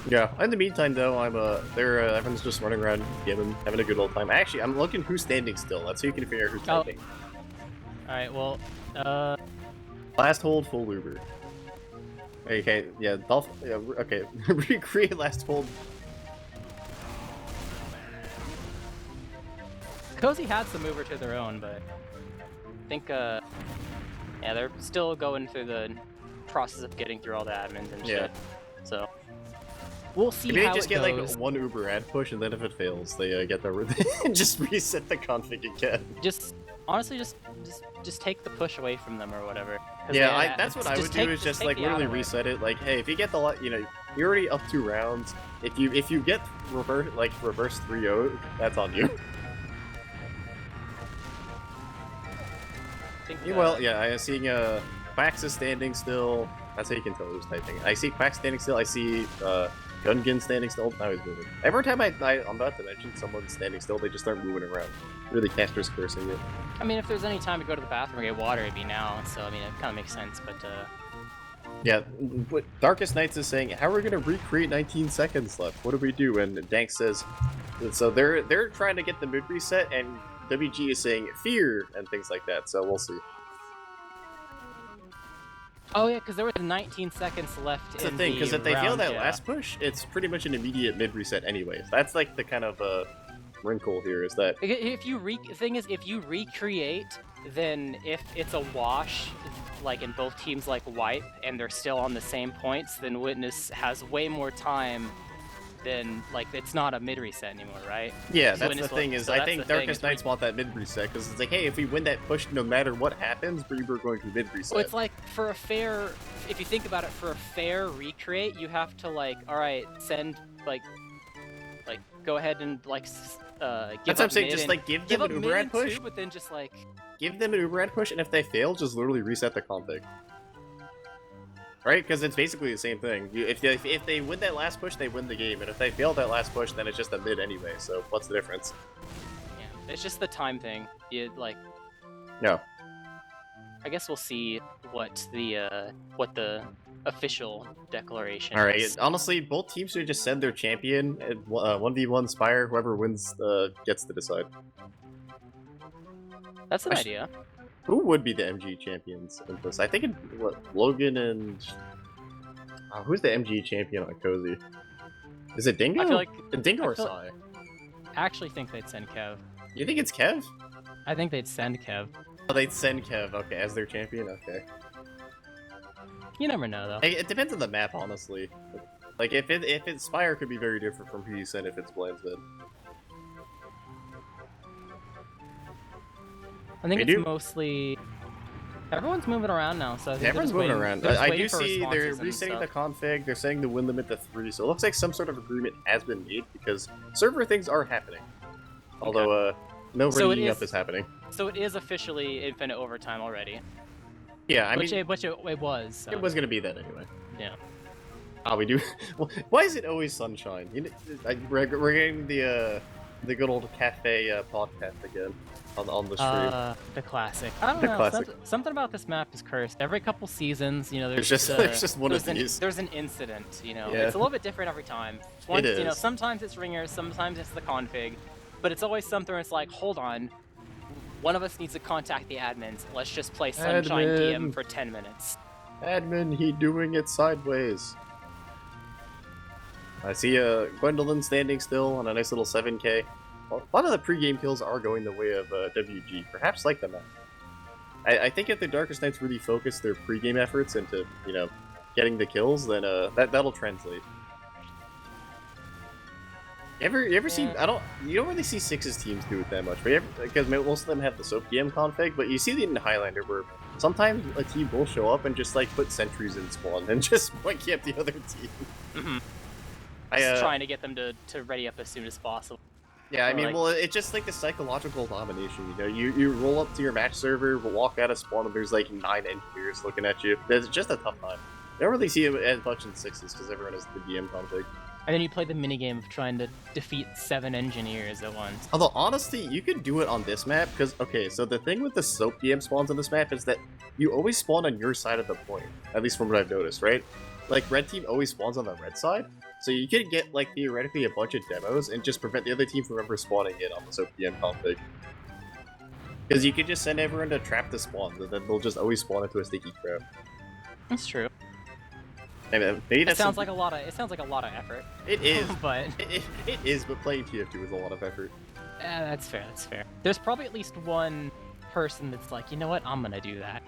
Yeah. In the meantime, though, everyone's just running around, having a good old time. Actually, I'm looking who's standing still. That's so you can figure out who's standing. All right. Well. Last hold, full Uber. Okay. Yeah. Okay. Recreate last hold. Cozy had some Uber to their own, but I think yeah, they're still going through the process of getting through all the admins and shit. So we'll see Maybe how they just it get goes. like one Uber ad push, and then if it fails, they get the just reset the config again. Honestly, just take the push away from them or whatever. Yeah, that's what I would do. Is just like take the ad literally away. reset it. Like, hey, if you get the you're already up 2 rounds. If you get reverse 3-0, that's on you. I think, Well, yeah, I'm seeing Quax is standing still. That's how you can tell who's typing. I see Quax standing still. I see Gungan standing still. Now he's moving. Every time I'm about to mention someone's standing still, they just start moving around. Really, caster's cursing it. I mean, if there's any time to go to the bathroom or get water, it'd be now. So I mean, it kind of makes sense. But Yeah, what Darkest Knights is saying, how are we gonna recreate 19 seconds left? What do we do? And Dank says, so they're trying to get the mid reset, and WG is saying fear and things like that. So we'll see. oh yeah, because there was 19 seconds left. That's the in thing, because if they fail round, that yeah. last push, it's pretty much an immediate mid reset anyways. That's like the kind of wrinkle here is that If you thing is, if you recreate, then if it's a wash, like and both teams like wipe and they're still on the same points, then Witness has way more time than like it's not a mid reset anymore, right? yeah, So that's Witness the thing will- is so I that's think the thing, Darkest is we- Knights want that mid reset because it's like, hey, if we win that push, no matter what happens, we're going to mid reset. Well, it's like for a fair, if you think about it, for a fair recreate, you have to like, all right, send like go ahead and like give That's up what I'm saying. mid Just and- like give give them up an mid Uber ad and push. two, but then just like Give them an Uber ad push, and if they fail, just literally reset the config. Right? Because it's basically the same thing. If they win that last push, they win the game, and if they fail that last push, then it's just a mid anyway. So what's the difference? yeah, it's just the time thing. You like. No. I guess we'll see what the official declaration. All right. Honestly, both teams should just send their champion at 1v1 Spire. Whoever wins gets to decide. That's an idea. Who would be the MG champions in this? I think Logan and who's the MG champion on Cozy? Is it Dingo? I feel like Dingo or feel- Sai? I actually think they'd send Kev. You think it's Kev? I think they'd send Kev. Oh, they'd send Kev. Okay, as their champion. Okay. You never know though. It depends on the map, honestly. Like if it's Spire, could be very different from who you send if it's Blandsman. I think it's mostly everyone's moving around now, so I think everyone's moving around. I do see they're resetting the stuff. config. They're saying the win limit to 3, so it looks like some sort of agreement has been made because server things are happening. Although no reading up is happening. So it is officially infinite overtime already. Yeah, I mean, it was. So. It was gonna be that anyway. Yeah. Oh, we do. Well, why is it always sunshine? You know, we're getting the good old cafe podcast again on the stream. The classic. I don't know. Something about this map is cursed. Every couple seasons, you know, there's just one of these. There's an incident. You know, Yeah. it's a little bit different every time. It is. You know, sometimes it's ringers, sometimes it's the config, but it's always something where it's like, hold on. One of us needs to contact the admins. Let's just play Sunshine DM for 10 minutes. Admin, he doing it sideways. I see Gwendolyn standing still on a nice little 7k. A lot of the pre-game kills are going the way of WG, perhaps like the map. I think if the Darkest Knights really focus their pre-game efforts into, you know, getting the kills, then that'll translate. You ever see? You don't really see Six's teams do it that much, but because most of them have the SOAP DM config. But you see it in Highlander where sometimes a team will show up and just like put sentries in spawn and just monkey up the other team. Mm-hmm. Just trying to get them to ready up as soon as possible. Yeah, I mean, well, it's just like the psychological domination. You know, you roll up to your match server, walk out of spawn, and there's like 9 engineers looking at you. It's just a tough time. I don't really see it as much in Sixes because everyone has the DM config. And then you play the minigame of trying to defeat 7 engineers at once. Although, honestly, you could do it on this map, because, okay, so the thing with the SOAP DM spawns on this map is that you always spawn on your side of the point, at least from what I've noticed, right? Like, red team always spawns on the red side, so you could get, like, theoretically a bunch of demos and just prevent the other team from ever spawning in on the SOAP DM config. Because you could just send everyone to trap the spawns, and then they'll just always spawn into a sticky trap. That's true. Maybe that sounds like a lot of effort. It is, but it is. But playing TF2 is a lot of effort. That's fair. That's fair. There's probably at least one person that's like, you know what, I'm gonna do that.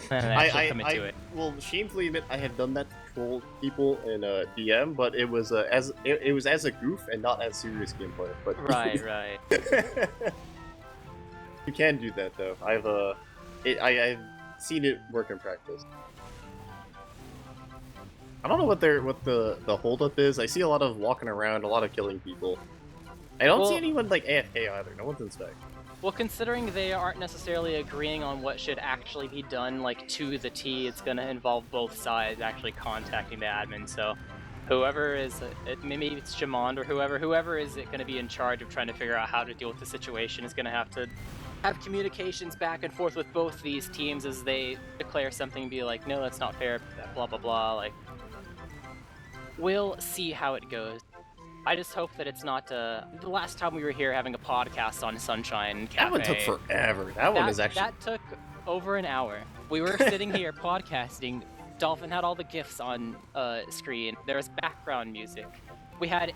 And actually commit to it. Will shamefully admit I had done that to troll people in DM, but it was as a goof and not as serious gameplay. But right. You can do that though. I've seen it work in practice. I don't know what the holdup is. I see a lot of walking around, a lot of killing people. I don't see anyone like AFK either. No one's in spec. Well, considering they aren't necessarily agreeing on what should actually be done, like to the T, it's gonna involve both sides actually contacting the admin. So, whoever is, maybe it's Jamond or whoever is gonna be in charge of trying to figure out how to deal with the situation is gonna have to have communications back and forth with both these teams as they declare something, be like, no, that's not fair, blah blah blah, like. We'll see how it goes. I just hope that it's not the last time we were here having a podcast on Sunshine Cafe. That one took forever. That one is actually... That took over an hour. We were sitting here podcasting. Dolphin had all the GIFs on screen. There was background music. We had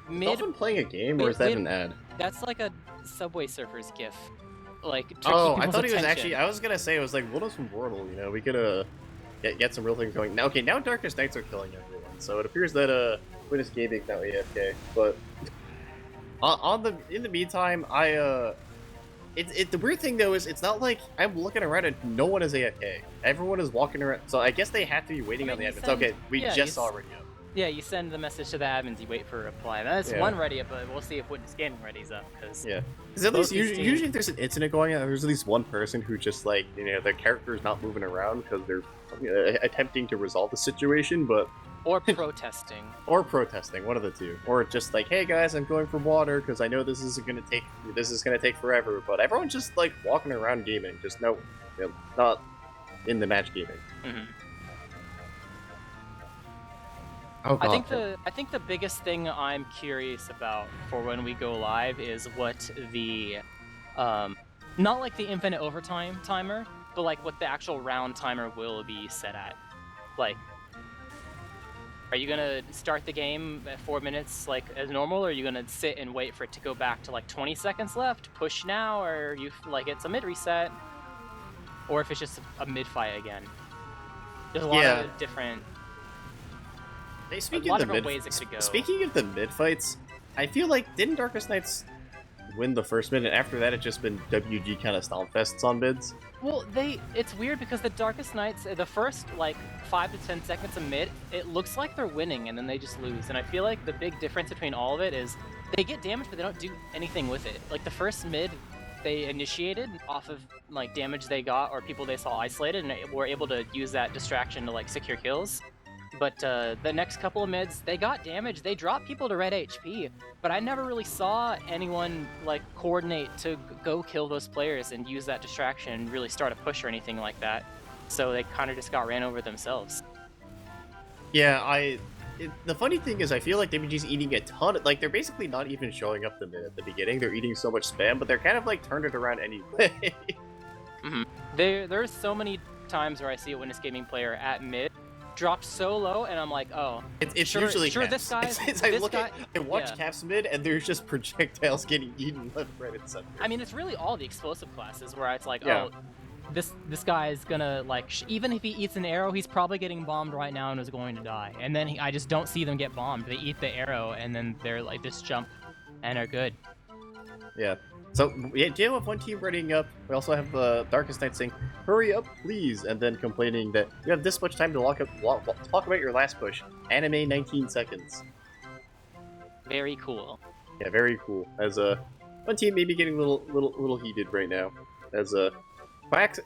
Dolphin playing a game, or is that an ad? That's like a Subway Surfers GIF. Like, to oh, keep I thought he was attention. actually... I was gonna say, it was like, what is from Wordle, you know? We could get some real things going. Now, okay, now Darkest Knights are killing everyone. So it appears that Witness Gaming's now AFK, but in the meantime, the weird thing though is it's not like I'm looking around and no one is AFK. Everyone is walking around, so I guess they have to be waiting on the admins. Okay, we just saw ready up. Yeah, you send the message to the admins, you wait for a reply. That's one ready up, but we'll see if Witness Gaming ready's up. Cause at least usually if there's an incident going on, there's at least one person who just like, you know, their character's not moving around because they're attempting to resolve the situation, but. Or protesting. Or protesting, one of the two. Or just like, hey guys, I'm going for water because I know this is gonna take forever. But everyone's just like walking around gaming, just not in the match gaming. Mm-hmm. Oh I god. think the biggest thing I'm curious about for when we go live is what the not like the infinite overtime timer, but like what the actual round timer will be set at. Like, are you gonna start the game at 4 minutes like as normal, or are you gonna sit and wait for it to go back to like 20 seconds left, push now, or you like it's a mid reset, or if it's just a mid fight again? There's a lot Yeah. of different Hey, a lot of different ways it could go. speaking of the mid fights, I feel like didn't Darkest Knights win the first mid, and after that it's just been WG kind of stomp fests on mids? Well, it's weird because the Darkest Knights, the first like 5 to 10 seconds of mid, it looks like they're winning and then they just lose. And I feel like the big difference between all of it is they get damage, but they don't do anything with it. Like the first mid, they initiated off of like damage they got or people they saw isolated, and were able to use that distraction to like secure kills. But the next couple of mids, they got damage. They dropped people to red HP, but I never really saw anyone like coordinate to go kill those players and use that distraction and really start a push or anything like that. So they kind of just got ran over themselves. Yeah, the funny thing is, I feel like WG's eating a ton. Like they're basically not even showing up the mid at the beginning. They're eating so much spam, but they're kind of like turned it around anyway. There's so many times where I see a Witness Gaming player at mid drop so low, and I'm like, oh, It's sure, usually sure. Caps. This guy, I watch yeah. Caps mid, and there's just projectiles getting eaten left, right, and center. I mean, it's really all the explosive classes where it's like, Yeah. oh, this guy is gonna like, even if he eats an arrow, he's probably getting bombed right now and is going to die. And then I just don't see them get bombed. They eat the arrow, and then they're like this jump, and are good. Yeah. So, yeah, do you have one team readying up? We also have the Darkest Knight saying, hurry up, please, and then complaining that you have this much time to talk about your last push. Anime 19 seconds. Very cool. Yeah, very cool. As one team may be getting a little heated right now. As Quax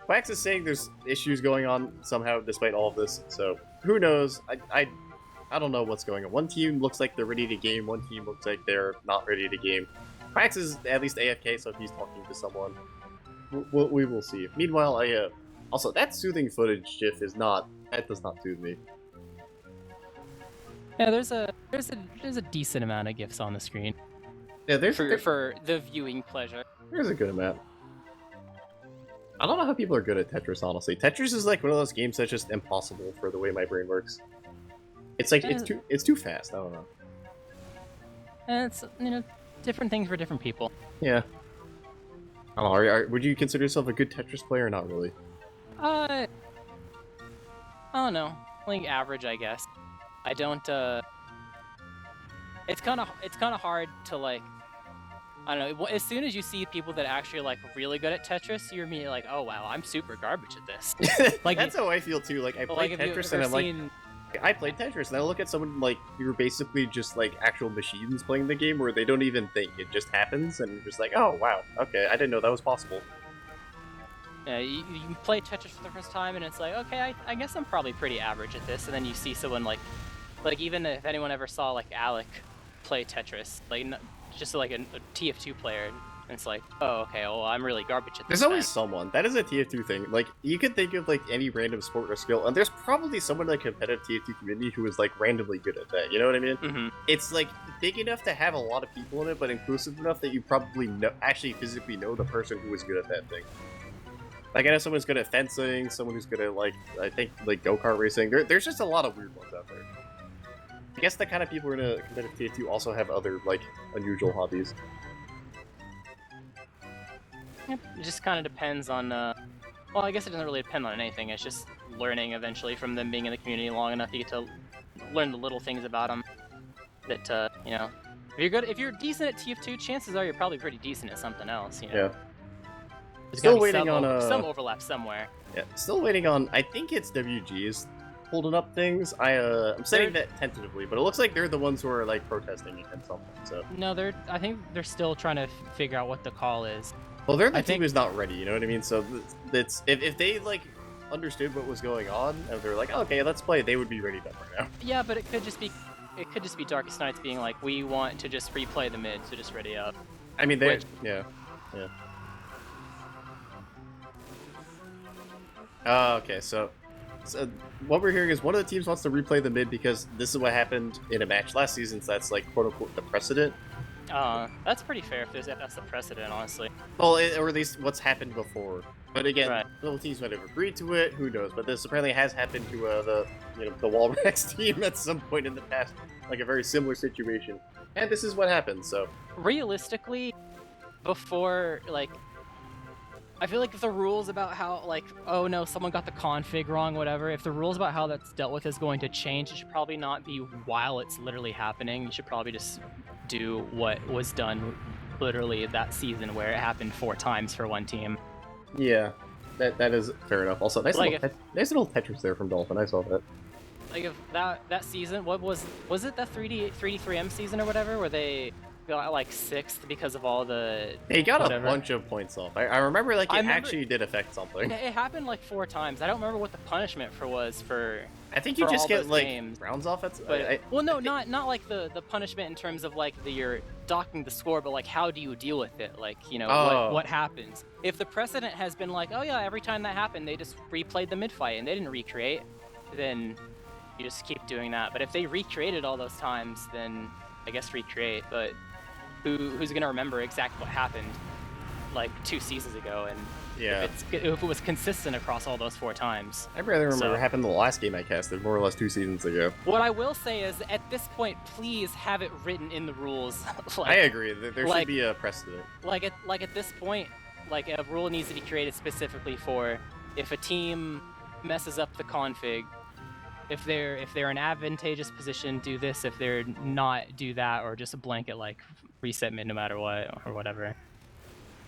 Quax is saying there's issues going on somehow despite all of this, so who knows? I don't know what's going on. One team looks like they're ready to game, one team looks like they're not ready to game. Quax is at least AFK, so if he's talking to someone, we will see. Meanwhile, also, that soothing footage gif is not... That does not soothe me. Yeah, there's a decent amount of gifs on the screen. Yeah, for the viewing pleasure. There's a good amount. I don't know how people are good at Tetris, honestly. Tetris is like one of those games that's just impossible for the way my brain works. It's like, it's too fast, I don't know. And it's, different things for different people. Yeah. I don't know, would you consider yourself a good Tetris player or not really? I don't know. Like average, I guess. I don't, it's kind of hard to like, I don't know, as soon as you see people that actually like really good at Tetris, you're immediately like, oh wow, I'm super garbage at this. Like that's how I feel too, like I play Tetris and I'm like, I played Tetris, and I look at someone like you're basically just like actual machines playing the game where they don't even think, it just happens, and you're just like, oh wow, okay, I didn't know that was possible. Yeah, you play Tetris for the first time, and it's like, okay, I guess I'm probably pretty average at this, and then you see someone like even if anyone ever saw like Alec play Tetris, like just like a TF2 player, and it's like, oh, okay, well, I'm really garbage at this. There's always someone. That is a TF2 thing. Like, you could think of, like, any random sport or skill, and there's probably someone in the competitive TF2 community who is, like, randomly good at that. You know what I mean? Mm-hmm. It's, like, big enough to have a lot of people in it, but inclusive enough that you probably actually physically know the person who is good at that thing. Like, I know someone's good at fencing, someone who's good at, like, I think, like, go-kart racing. There's just a lot of weird ones out there. I guess the kind of people who are in a competitive TF2 also have other, like, unusual hobbies. Yep, it just kind of depends on, well, I guess it doesn't really depend on anything. It's just learning eventually from them being in the community long enough. You get to learn the little things about them that, if you're decent at TF2, chances are you're probably pretty decent at something else, Yeah. There's Still waiting on some overlap somewhere. Yeah, still waiting on, I think it's WG's holding up things. I'm saying that tentatively, but it looks like they're the ones who are, like, protesting against something, so. No, I think they're still trying to figure out what the call is. Well, they're the team who's not ready, you know what I mean? So it's if they like understood what was going on and they're like, oh, okay, let's play, they would be ready to right now. Yeah, but it could just be Darkest Knights being like, we want to just replay the mid, so just ready up. I mean, yeah. Okay, so So what we're hearing is one of the teams wants to replay the mid because this is what happened in a match last season, so that's like quote unquote the precedent. That's pretty fair if that's the precedent, honestly. Well, or at least what's happened before. But again, Right. little teams might have agreed to it. Who knows? But this apparently has happened to the Walrex team at some point in the past, like a very similar situation. And this is what happened. So Realistically, before, like, I feel like if the rules about how, like, oh no, someone got the config wrong, whatever, if the rules about how that's dealt with is going to change, it should probably not be while it's literally happening. You should probably just do what was done literally that season where it happened 4 times for one team. yeah, that is fair enough. Also, nice Like nice little Tetris there from Dolphin. I saw that. Like if that season, what was it that 3D3M season or whatever, where they got like 6th because of all the They got whatever. a bunch of points off. I remember like I it remember- actually did affect something. It happened like 4 times. I don't remember what the punishment was for. I think you for just all get those like games. rounds off. But well, no, not like the punishment in terms of like you're docking the score, but like how do you deal with it? Like, you know, Oh. what happens if the precedent has been like, oh yeah, every time that happened, they just replayed the mid fight and they didn't recreate, then you just keep doing that. But if they recreated all those times, then I guess recreate. But who's gonna remember exactly what happened like 2 seasons ago? And Yeah. if it was consistent across all those 4 times. I barely remember So- what happened the last game I casted, more or less 2 seasons ago. What I will say is, at this point, please have it written in the rules. Like, I agree. There like- should be a precedent. like at this point, like a rule needs to be created specifically for if a team messes up the config, if they're in an advantageous position, do this. If they're not, do that, or just a blanket like reset mid no matter what or whatever.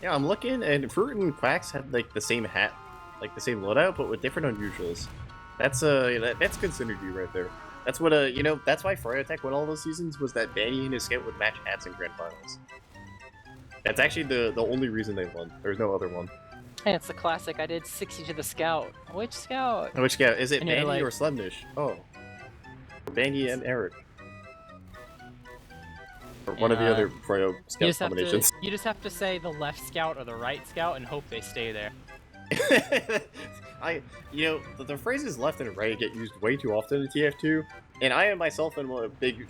Yeah, I'm looking, and Fruit and Quacks have like the same hat, like the same loadout, but with different unusuals. That's that's good synergy right there. That's what that's why Fryotech won all those seasons, was that Banny and his scout would match hats in grand finals. That's actually the only reason they won. There's no other one. Hey, it's the classic. I did 60 to the scout. Which scout? Which scout? Is it And you're Banny like- or Slemnish? Oh. Banny and Eric. Or one of the Yeah. other Fryo scout combinations. You just have to say the left scout or the right scout and hope they stay there. The phrases left and right get used way too often in TF2, and I am myself am a big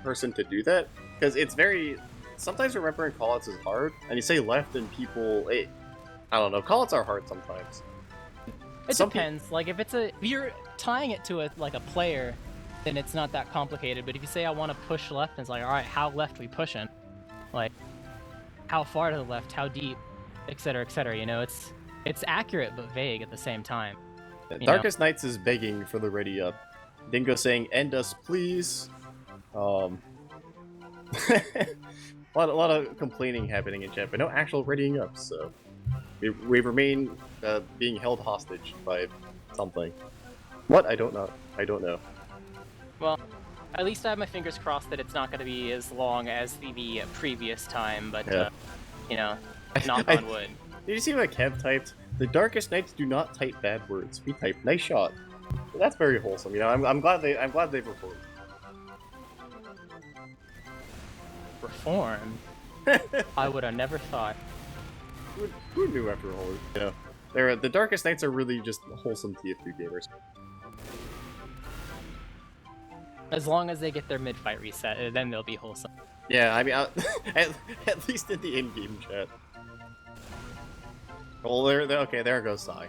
person to do that, because it's very, sometimes remembering callouts is hard, and you say left and people, I don't know, callouts are hard sometimes. It Some depends. Like if you're tying it to a player, then it's not that complicated. But if you say I want to push left, it's like, all right, how left we pushing? Like how far to the left, how deep, etc., etc. You know, it's accurate but vague at the same time. Darkest Nights is begging for the ready up. Dingo saying, "End us, please." A lot of complaining happening in chat, but no actual readying up. So we remain being held hostage by something. What? I don't know. I don't know. Well, at least I have my fingers crossed that it's not going to be as long as the previous time. But Yeah. knock on wood. Did you see what Kev typed? The Darkest Nights do not type bad words. We type nice shot. So that's very wholesome. I'm glad they've reformed. Reform. I would have never thought. Who knew after all? The Darkest Nights are really just wholesome TF2 gamers. As long as they get their mid-fight reset, then they'll be wholesome. Yeah, I mean, at least in the in-game chat. Well, okay. There goes Sai.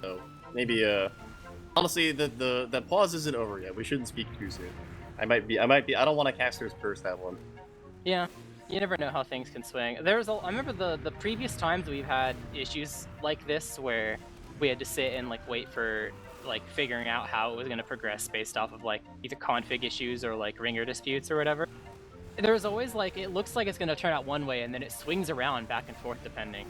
So maybe, honestly, the pause isn't over yet. We shouldn't speak too soon. I might be. I don't want to caster's curse that one. Yeah, you never know how things can swing. I remember the previous times we've had issues like this where we had to sit and like wait for like figuring out how it was going to progress based off of like either config issues or like ringer disputes or whatever. There was always like, it looks like it's going to turn out one way and then it swings around back and forth depending.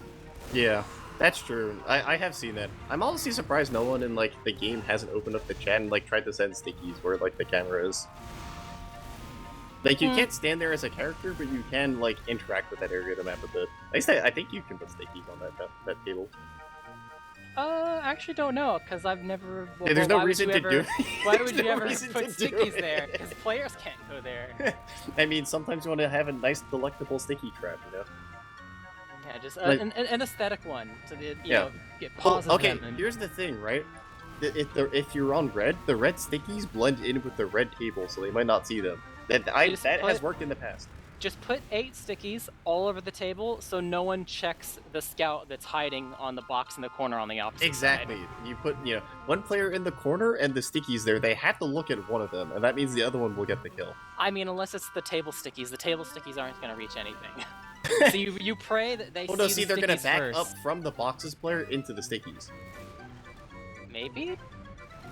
Yeah, that's true. I have seen that. I'm honestly surprised no one in like the game hasn't opened up the chat and like tried to send stickies where like the camera is. Like you can't stand there as a character, but you can like interact with that area of the map a bit. At least I think you can put stickies on that table. I actually don't know, because I've never... Well, Yeah, there's no why would reason you to ever- do it. Why would There's you no ever reason put to do stickies it. there? Because players can't go there. I mean, sometimes you want to have a nice, delectable sticky trap, you know? Yeah, just Like- an aesthetic one, so that, you Yeah. know, get Well, pauses okay, them and... here's the thing, right? if you're on red, the red stickies blend in with the red table, so they might not see them. That has worked in the past. Just put 8 stickies all over the table so no one checks the scout that's hiding on the box in the corner on the opposite Exactly. side. You put, one player in the corner and the stickies there, they have to look at one of them, and that means the other one will get the kill. I mean, unless it's the table stickies. The table stickies aren't going to reach anything. So you pray that they see they're gonna back first. up from the boxes player into the stickies. Maybe?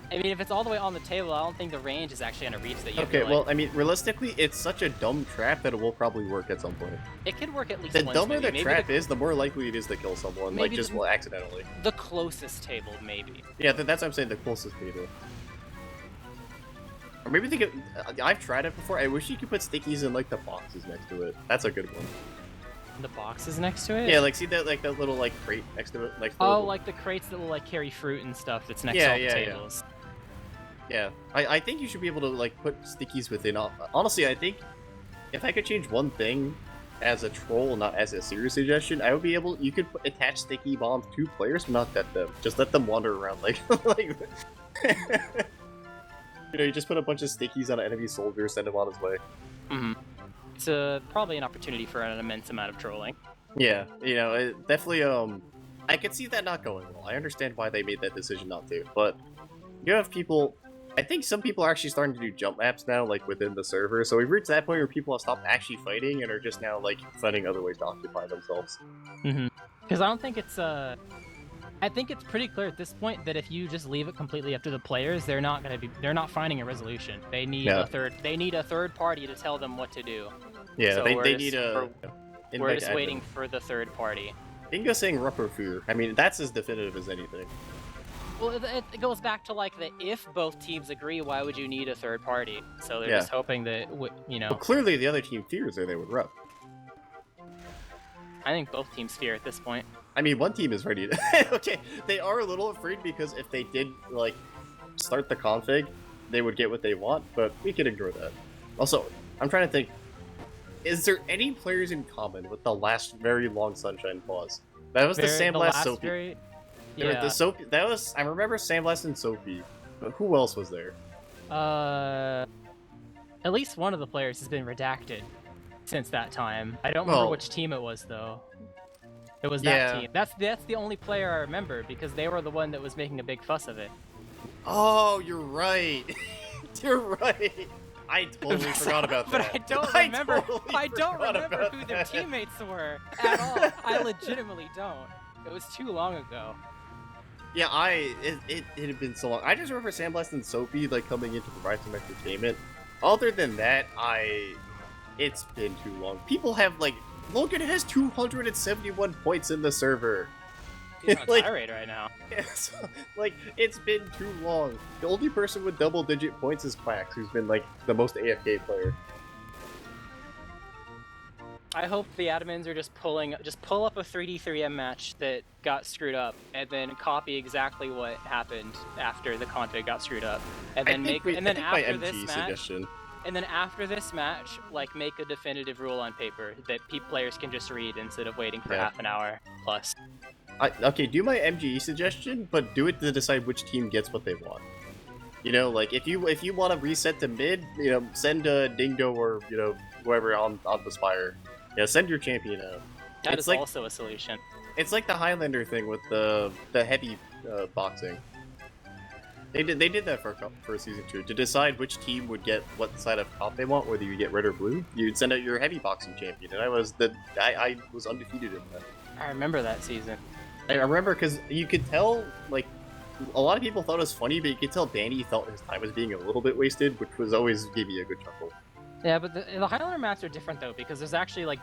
I mean, if it's all the way on the table, I don't think the range is actually going to reach that. Okay, well, I mean, realistically, it's such a dumb trap that it will probably work at some point. It could work at least The once. dumber maybe. the trap is, the more likely it is to kill someone, like just accidentally. The closest table, maybe. Yeah, that's what I'm saying, the closest table. Or maybe they could. I've tried it before. I wish you could put stickies in like the boxes next to it. That's a good one. The boxes next to it? Yeah, like see that little like crate next to it, like. Like the crates that will like carry fruit and stuff that's next to all the tables. Yeah, I think you should be able to like put stickies within. Honestly, I think if I could change one thing as a troll, not as a serious suggestion, I would be able. You could attach sticky bombs to players, but not let them. Just let them wander around like like. You just put a bunch of stickies on an enemy soldier, send him on his way. Mm-hmm. It's probably an opportunity for an immense amount of trolling. Yeah, it definitely. I could see that not going well. I understand why they made that decision not to, but you have people. I think some people are actually starting to do jump maps now, like within the server. So we've reached that point where people have stopped actually fighting and are just now like finding other ways to occupy themselves. Mm-hmm. Because I don't think it's I think it's pretty clear at this point that if you just leave it completely up to the players, they're not finding a resolution. They need a third party to tell them what to do. Yeah, so they need a. We're just waiting for the third party. Bingo saying Rupperfear. I mean, that's as definitive as anything. Well, it goes back to like the if both teams agree, why would you need a third party? So they're just hoping that Well, clearly the other team fears that they would rup. I think both teams fear at this point. I mean, one team is ready to. Okay, they are a little afraid because if they did like start the config, they would get what they want. But we can ignore that. Also, I'm trying to think. Is there any players in common with the last very long Sunshine pause? That was the Sandblast Soapy. Yeah. The Soapy. That was. I remember Sandblast and Soapy. But who else was there? At least one of the players has been redacted since that time. I don't remember which team it was though. It was that team. That's the only player I remember because they were the one that was making a big fuss of it. Oh, you're right. You're right. I totally forgot about that. But I don't remember who their teammates were at all. I legitimately don't. It was too long ago. Yeah, it had been so long. I just remember Sandblast and Soapy like coming in to provide some entertainment. Other than that, it's been too long. People have like Logan has 271 points in the server. He's on a tirade right now. Yes, like it's been too long. The only person with double-digit points is Quax, who's been like the most AFK player. I hope the admins are just pull up a 3D3M match that got screwed up, and then copy exactly what happened after the config got screwed up, and then after this match, like make a definitive rule on paper that players can just read instead of waiting for half an hour plus. Okay, do my MGE suggestion, but do it to decide which team gets what they want. Like if you want to reset to mid, send a Dingo or whoever on the Spire. Yeah, send your champion out. That is also a solution. It's like the Highlander thing with the heavy boxing. They did that for season 2 to decide which team would get what side of comp they want, whether you get red or blue. You'd send out your heavy boxing champion, and I was undefeated in that. I remember that season. I remember because you could tell, like, a lot of people thought it was funny, but you could tell Danny felt his time was being a little bit wasted, which was always gave me a good chuckle. Yeah, but the Highlander maps are different though, because there's actually like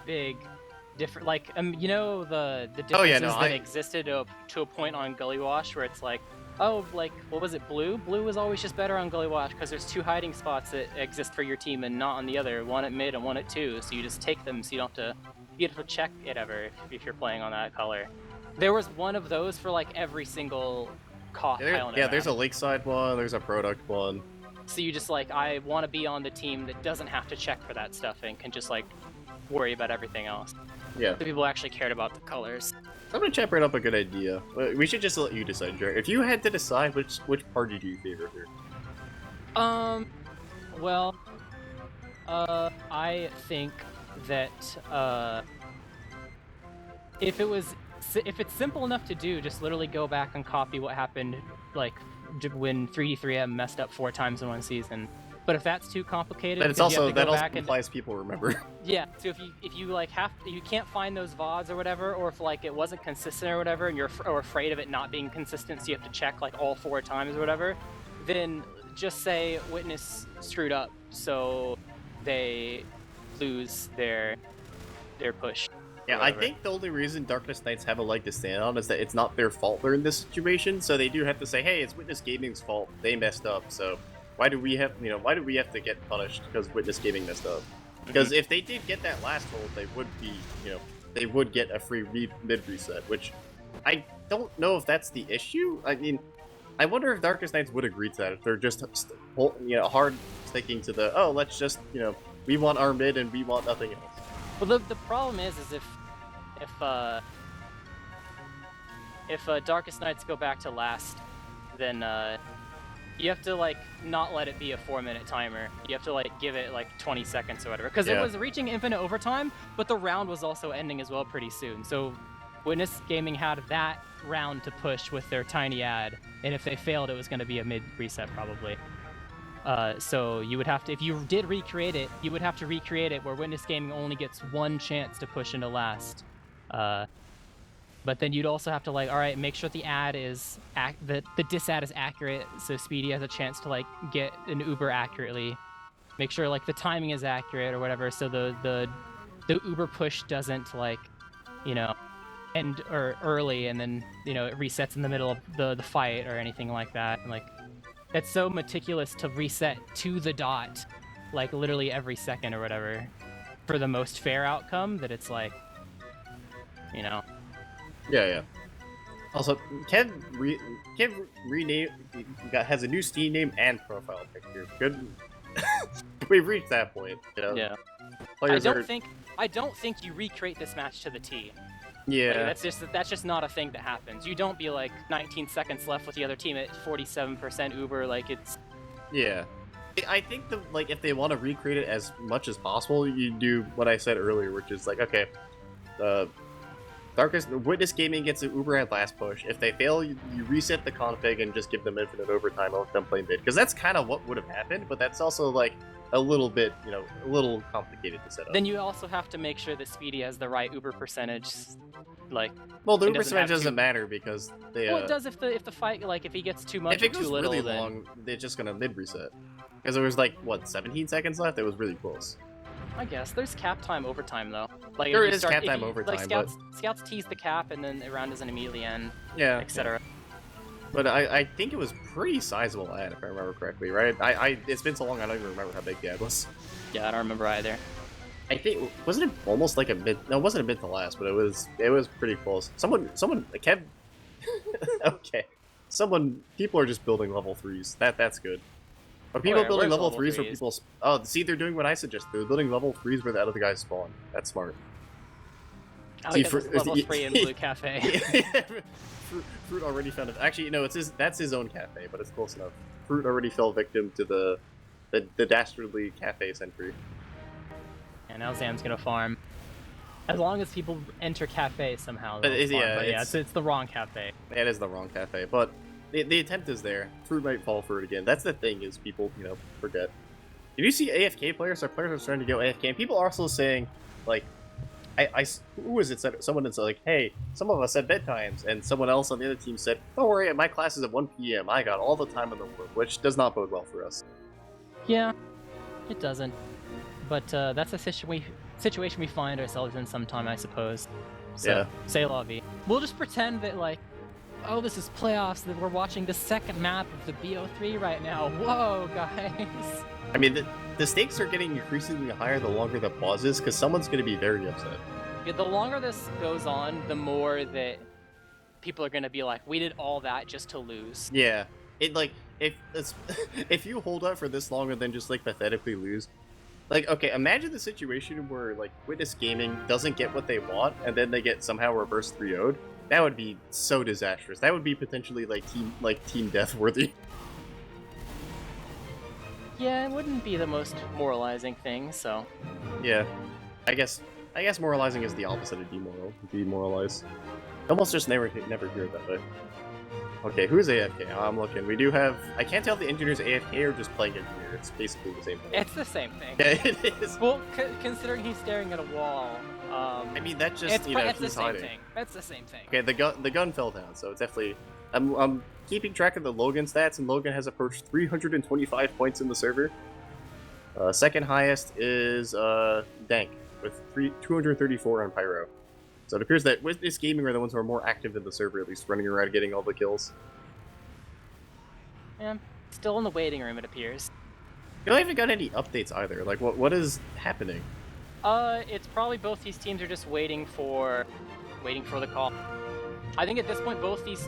different, like the differences that existed to a point on Gully Wash where it's like, oh, like what was it, Blue? Blue was always just better on Gully Wash because there's 2 hiding spots that exist for your team and not on the other, one at mid and one at 2, so you just take them, so you don't have to check it ever if you're playing on that color. There was one of those for like every single Highlander map. There's a Lakeside one, there's a Product one. So you just like, I want to be on the team that doesn't have to check for that stuff and can just like worry about everything else. Yeah. The people actually cared about the colors. I'm gonna chat right up a good idea. We should just let you decide, Jared. If you had to decide which party do you favor here? Well, I think that if it's simple enough to do, just literally go back and copy what happened, like when 3D3M messed up 4 times in one season. But if that's too complicated, But it's also that also back implies people remember. yeah. So if you like you can't find those VODs or whatever, or if like it wasn't consistent or whatever, and you're afraid of it not being consistent, so you have to check like all 4 times or whatever, then just say Witness screwed up, so they lose their push. Yeah, I think the only reason Darkness Knights have a leg to stand on is that it's not their fault they're in this situation, so they do have to say, hey, it's Witness Gaming's fault, they messed up, so why do we have to get punished because Witness Gaming messed up? Because if they did get that last hold, they would be, they would get a free mid reset, which I don't know if that's the issue. I mean, I wonder if Darkest Knights would agree to that if they're just, hard sticking to the, oh, let's just, we want our mid and we want nothing else. Well, the problem is if Darkest Knights go back to last, then you have to like not let it be a 4-minute timer. You have to like give it like 20 seconds or whatever, because it was reaching infinite overtime, but the round was also ending as well pretty soon. So Witness Gaming had that round to push with their tiny ad, and if they failed, it was going to be a mid reset probably. So you would have to, if you did recreate it, you would have to recreate it where Witness Gaming only gets 1 chance to push into last. But then you'd also have to like, all right, make sure the ad is the dis-ad is accurate, so Speedy has a chance to like get an Uber accurately. Make sure like the timing is accurate or whatever, so the Uber push doesn't like, end or early and then it resets in the middle of the fight or anything like that. And like, it's so meticulous to reset to the dot, like literally every second or whatever, for the most fair outcome that it's like, Yeah. Also, Kev rename has a new Steam name and profile picture. Good. We've reached that point. Yeah. Players I don't think you recreate this match to the T. Yeah. Like, that's just not a thing that happens. You don't be like 19 seconds left with the other team at 47% Uber. Like it's. Yeah. I think if they want to recreate it as much as possible, you do what I said earlier, which is like, okay, Witness Gaming gets an Uber at last push. If they fail, you reset the config and just give them infinite overtime and let them play mid. Because that's kind of what would have happened, but that's also like a little bit, a little complicated to set up. Then you also have to make sure that Speedy has the right Uber percentage. Like, well, the Uber percentage doesn't matter because they. Well, it does if the fight, like if he gets too much or too little. If it goes really long, they're just gonna mid reset. Because there was like 17 seconds left. It was really close. I guess there's cap time overtime though. Like there is cap time overtime. Like scouts tease the cap and then the round doesn't immediately end. Yeah, etc. But I think it was pretty sizable ad if I remember correctly, right? It's been so long I don't even remember how big the ad was. Yeah, I don't remember either. I think wasn't it almost like a mid? No, it wasn't a mid to last, but it was pretty close. Someone Kev. Okay, people are just building level 3s. That's good. Are people building level 3s where people? Oh, see, they're doing what I suggested. They're building level 3s where the other guys spawn. That's smart. Oh, see, level 3 in Blue Cafe. Fruit already found it. Actually, no, that's his own cafe, but it's close enough. Fruit already fell victim to the dastardly cafe sentry. And now Zam's gonna farm. As long as people enter cafe somehow. It's the wrong cafe. It is the wrong cafe, but the attempt is there. Fruit might fall for it again. That's the thing, is people, forget. Did you see AFK players? Our players are starting to go AFK, and people are also saying, like, who was it said? Someone said, like, hey, some of us said bedtimes, and someone else on the other team said, don't worry, my class is at 1 p.m. I got all the time in the world, which does not bode well for us. Yeah, it doesn't. But that's a situation we find ourselves in sometime, I suppose. So, yeah. C'est la vie. We'll just pretend that, like, oh, this is playoffs, that we're watching the second map of the BO3 right now. Whoa, guys. I mean, the stakes are getting increasingly higher the longer the pause is, because someone's going to be very upset. Yeah, the longer this goes on, the more that people are going to be like, we did all that just to lose. Yeah. If you hold out for this long and then just, like, pathetically lose, like, okay, imagine the situation where, like, Witness Gaming doesn't get what they want, and then they get somehow reverse 3-0'd. That would be so disastrous. That would be potentially like team death worthy. Yeah, it wouldn't be the most moralizing thing, so... Yeah. I guess moralizing is the opposite of demoralize. Almost just never hear it that way. Okay, who's AFK? I'm looking. We do have... I can't tell if the engineer's AFK or just playing engineer. It's basically the same thing. It's the same thing. Yeah, it is. Well, considering he's staring at a wall, I mean, that's just, it's you know, the he's same hiding. thing. That's the same thing. Okay, the gun fell down, so it's definitely... I'm keeping track of the Logan stats, and Logan has approached 325 points in the server. Second highest is Dank, with 234 on Pyro. So it appears that Witness Gaming are the ones who are more active in the server, at least running around getting all the kills. Yeah, still in the waiting room, it appears. We haven't got any updates either. Like, what is happening? It's probably both these teams are just waiting for the call. I think at this point, both teams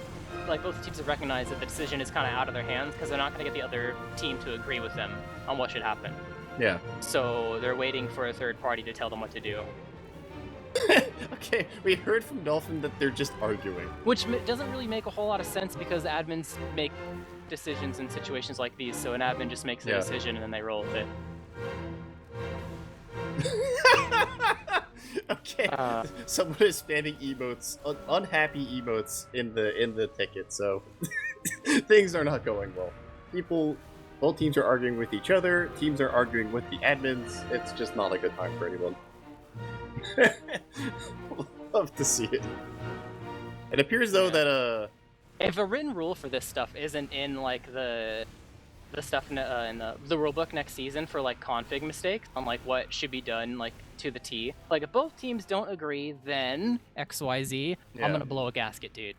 have recognized that the decision is kind of out of their hands because they're not going to get the other team to agree with them on what should happen. Yeah. So they're waiting for a third party to tell them what to do. Okay, we heard from Dolphin that they're just arguing. Which doesn't really make a whole lot of sense because admins make decisions in situations like these, so an admin just makes a decision and then they roll with it. Okay, someone is spamming emotes, unhappy emotes in the ticket, so things are not going well. Both teams are arguing with each other, teams are arguing with the admins, it's just not a good time for anyone. Love to see it. It appears though that if a written rule for this stuff isn't in like the stuff in the rulebook next season for like config mistakes on like what should be done like to the T, like if both teams don't agree, then XYZ, I'm gonna blow a gasket, dude.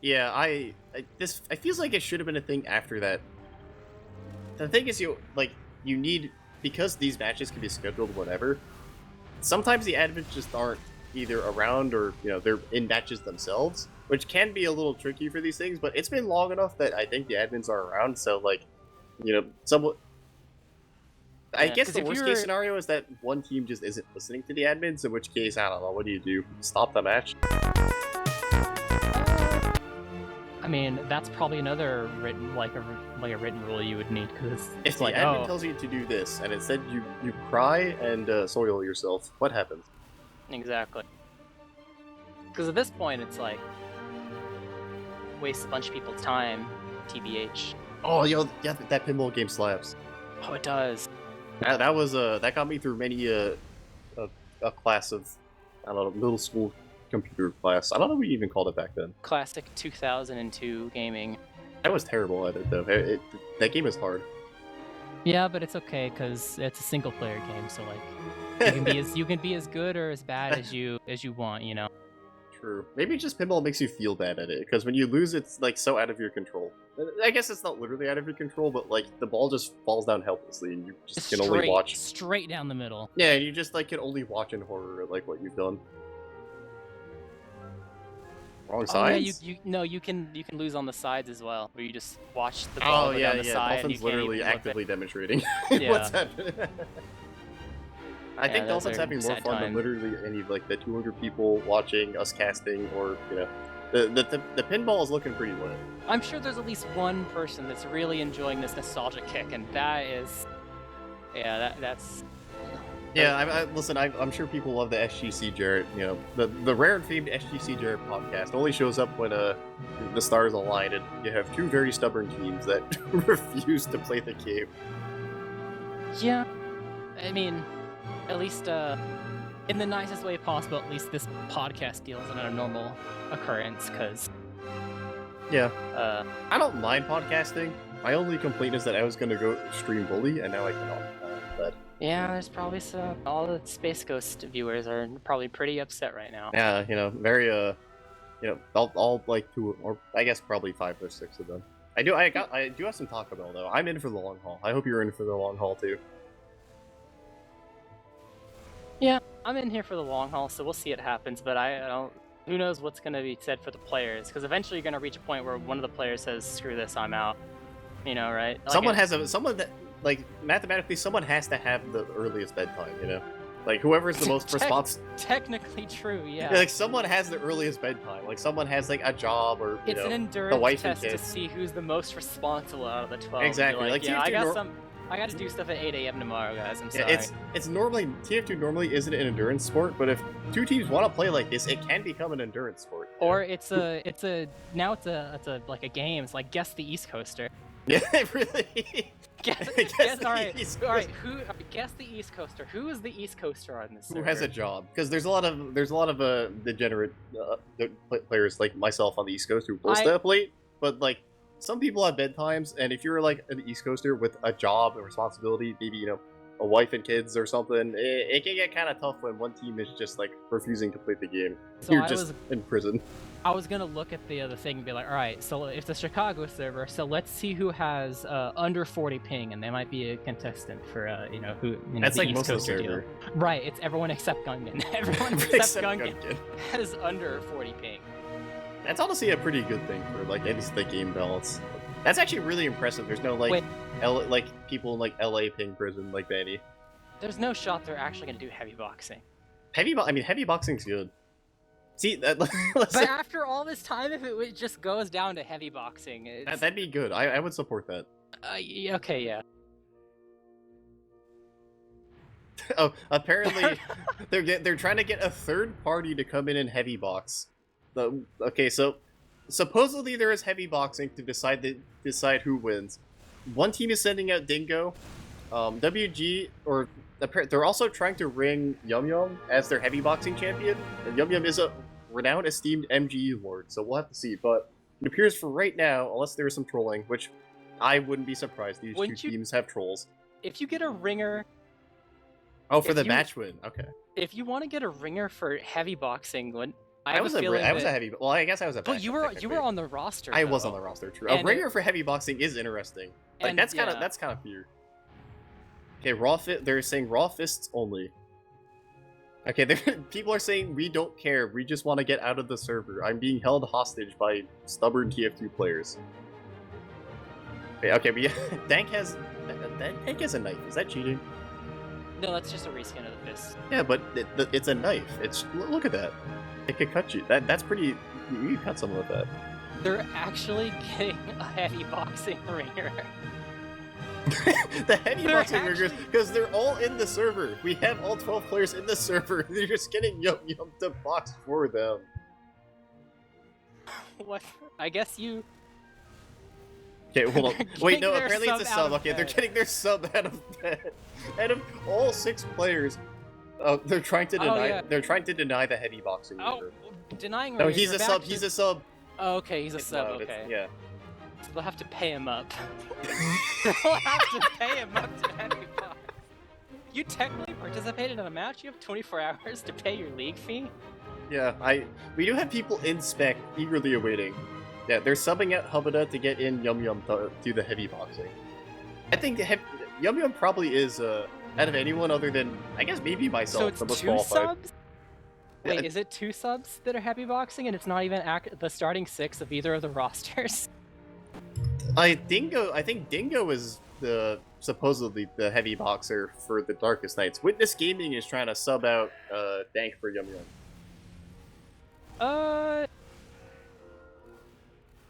Yeah, I feels like it should have been a thing after that. The thing is, you need, because these matches can be scheduled whenever. Sometimes the admins just aren't either around or, you know, they're in matches themselves, which can be a little tricky for these things, but it's been long enough that I think the admins are around, so, like, you know, somewhat... I guess the worst case scenario is that one team just isn't listening to the admins, in which case, I don't know, what do? Stop the match? I mean, that's probably another written, like a written rule you would need, because if the admin tells you to do this, and instead you cry and soil yourself, what happens? Exactly. Because at this point, it's like waste a bunch of people's time, TBH. Oh, yo, yeah, that pinball game slaps. Oh, it does. That was that got me through many a class of, I don't know, middle school computer class. I don't know what you even called it back then. Classic 2002 gaming. I was terrible at it though. That game is hard. Yeah, but it's okay because it's a single player game, so like you can be as good or as bad as you want, you know. True. Maybe just pinball makes you feel bad at it because when you lose, it's like so out of your control. I guess it's not literally out of your control, but like the ball just falls down helplessly, and you just can only watch straight down the middle. Yeah, and you just like can only watch in horror like what you've done. Wrong sides? Yeah, you can lose on the sides as well, where you just watch the ball go down the side. Dolphin's literally actively demonstrating Yeah. what's happening. I think Dolphin's having more fun than literally any of like the 200 people watching us casting, or you know, the pinball is looking pretty lit. I'm sure there's at least one person that's really enjoying this nostalgic kick, and that is, that's. Yeah, listen, I'm sure people love the SGC Jarrett, you know, the rare and famed SGC Jarrett podcast only shows up when the stars align and you have two very stubborn teams that refuse to play the game. Yeah, I mean, at least in the nicest way possible, at least this podcast deal isn't a normal occurrence, because... Yeah. I don't mind podcasting. My only complaint is that I was going to go stream Bully, and now I cannot. But... Yeah, there's probably all the Space Ghost viewers are probably pretty upset right now. Yeah, you know, very, you know, all like 2, or I guess probably 5 or 6 of them. I do have some Taco Bell, though. I'm in for the long haul. I hope you're in for the long haul, too. Yeah, I'm in here for the long haul, so we'll see what happens, but I don't... Who knows what's going to be said for the players, because eventually you're going to reach a point where one of the players says, screw this, I'm out. You know, right? Like someone that, like, mathematically, someone has to have the earliest bedtime, you know? Like whoever's the most responsible. Technically true, yeah. Like someone has the earliest bedtime. Like someone has like a job or It's an the endurance wife test and to kids. see who's the most responsible out of the 12. Exactly, Be like, yeah, TF2 I got to do stuff at 8 a.m. tomorrow, guys. I'm sorry. Yeah, it's normally TF2 normally isn't an endurance sport, but if two teams want to play like this, it can become an endurance sport. Or it's a like a game. It's like guess the East Coaster. Yeah, it really. Guess the all right, East all right. Coaster. Guess the East Coaster. Who is the East Coaster on this? Who server? has a job? Because there's a lot of degenerate players like myself on the East Coast who will stay up late, but like some people have bedtimes, and if you're like an East Coaster with a job and responsibility, maybe a wife and kids or something, it can get kind of tough when one team is just like refusing to play the game. So You're just in prison. I was gonna look at the other thing and be like, all right, so it's a Chicago server, so let's see who has under 40 ping, and they might be a contestant for That's the like East most of the Coaster deal. server. Right, it's everyone except Gungan. Everyone except Gungan has under 40 ping. That's honestly a pretty good thing for like at least the game balance. That's actually really impressive. There's no like people in like LA ping prison like Vanny. There's no shot they're actually gonna do heavy boxing. Heavy boxing's good. See, but after all this time, if it just goes down to heavy boxing, that'd be good. I would support that. Okay, yeah. Oh, apparently they're trying to get a third party to come in and heavy box. Okay, so supposedly there is heavy boxing to decide who wins. One team is sending out Dingo, WG, or they're also trying to ring Yum Yum as their heavy boxing champion. And Yum Yum is a renowned, esteemed MGE lord, so we'll have to see. But it appears for right now, unless there is some trolling, which I wouldn't be surprised. These two teams have trolls. If you get a ringer. Oh, for the match win. Okay. If you want to get a ringer for heavy boxing, I was a heavy. Well, I guess I was a. But you were on the roster. I was on the roster. True. A ringer for heavy boxing is interesting. Like that's kind of weird. Okay, they're saying raw fists only. Okay, people are saying we don't care. We just want to get out of the server. I'm being held hostage by stubborn TF2 players. Okay, but Dank has a knife. Is that cheating? No, that's just a reskin of the fist. Yeah, but it's a knife. Look at that. It could cut you. That's pretty. You can cut someone with that. They're actually getting a heavy boxing ringer. The heavy boxing ringers, because they're all in the server. We have all 12 players in the server. They're just getting Yum Yum to box for them. What? I guess you. Okay, hold on. Wait, no. Apparently it's a sub. Okay, they're getting their sub out of bed. Out of all 6 players, they're trying to deny. Yeah. They're trying to deny the heavy boxing. Denying. No, he's a sub. He's a sub. Oh, okay, he's a sub. Okay. Yeah. So they'll have to pay him up. They'll have to pay him up to heavy box. You technically participated in a match. You have 24 hours to pay your league fee. Yeah, we do have people in spec eagerly awaiting. Yeah, they're subbing out Hubada to get in Yum Yum to do the heavy boxing. I think Yum Yum probably is out of anyone other than I guess maybe myself. So it's the most 2 qualified. subs. Wait, is it 2 subs that are heavy boxing, and it's not even the starting 6 of either of the rosters? I think Dingo is supposedly the heavy boxer for the Darkest Nights. Witness Gaming is trying to sub out Dank for Yum Yum.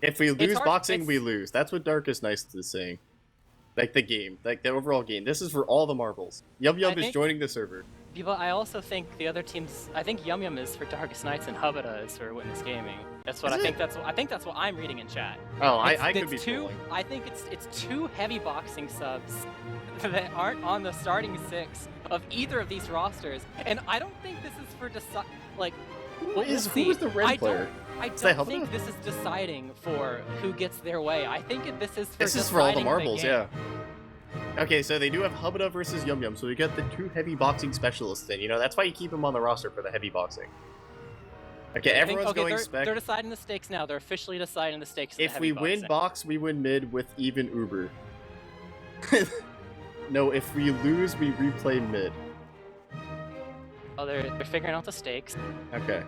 If we lose boxing, we lose. That's what Darkest Nights is saying. Like the game, like the overall game. This is for all the marbles. Yum Yum is joining the server. But I also think the other teams. I think Yum Yum is for Darkest Nights and Hubada is for Witness Gaming. That's what I think. I think that's what I'm reading in chat. Oh, I could be trolling. I think it's 2 heavy boxing subs that aren't on the starting 6 of either of these rosters, and I don't think this is for Who is the red player? I don't think this is deciding for who gets their way. I think this is for this is for all the marbles, yeah. Okay, so they do have Hubada versus Yum Yum, so we got the 2 heavy boxing specialists in. That's why you keep them on the roster for the heavy boxing. Okay, everyone's going spec. They're deciding the stakes now. They're officially deciding the stakes. If we win box, we win mid with even Uber. No, if we lose, we replay mid. Oh, they're figuring out the stakes. Okay.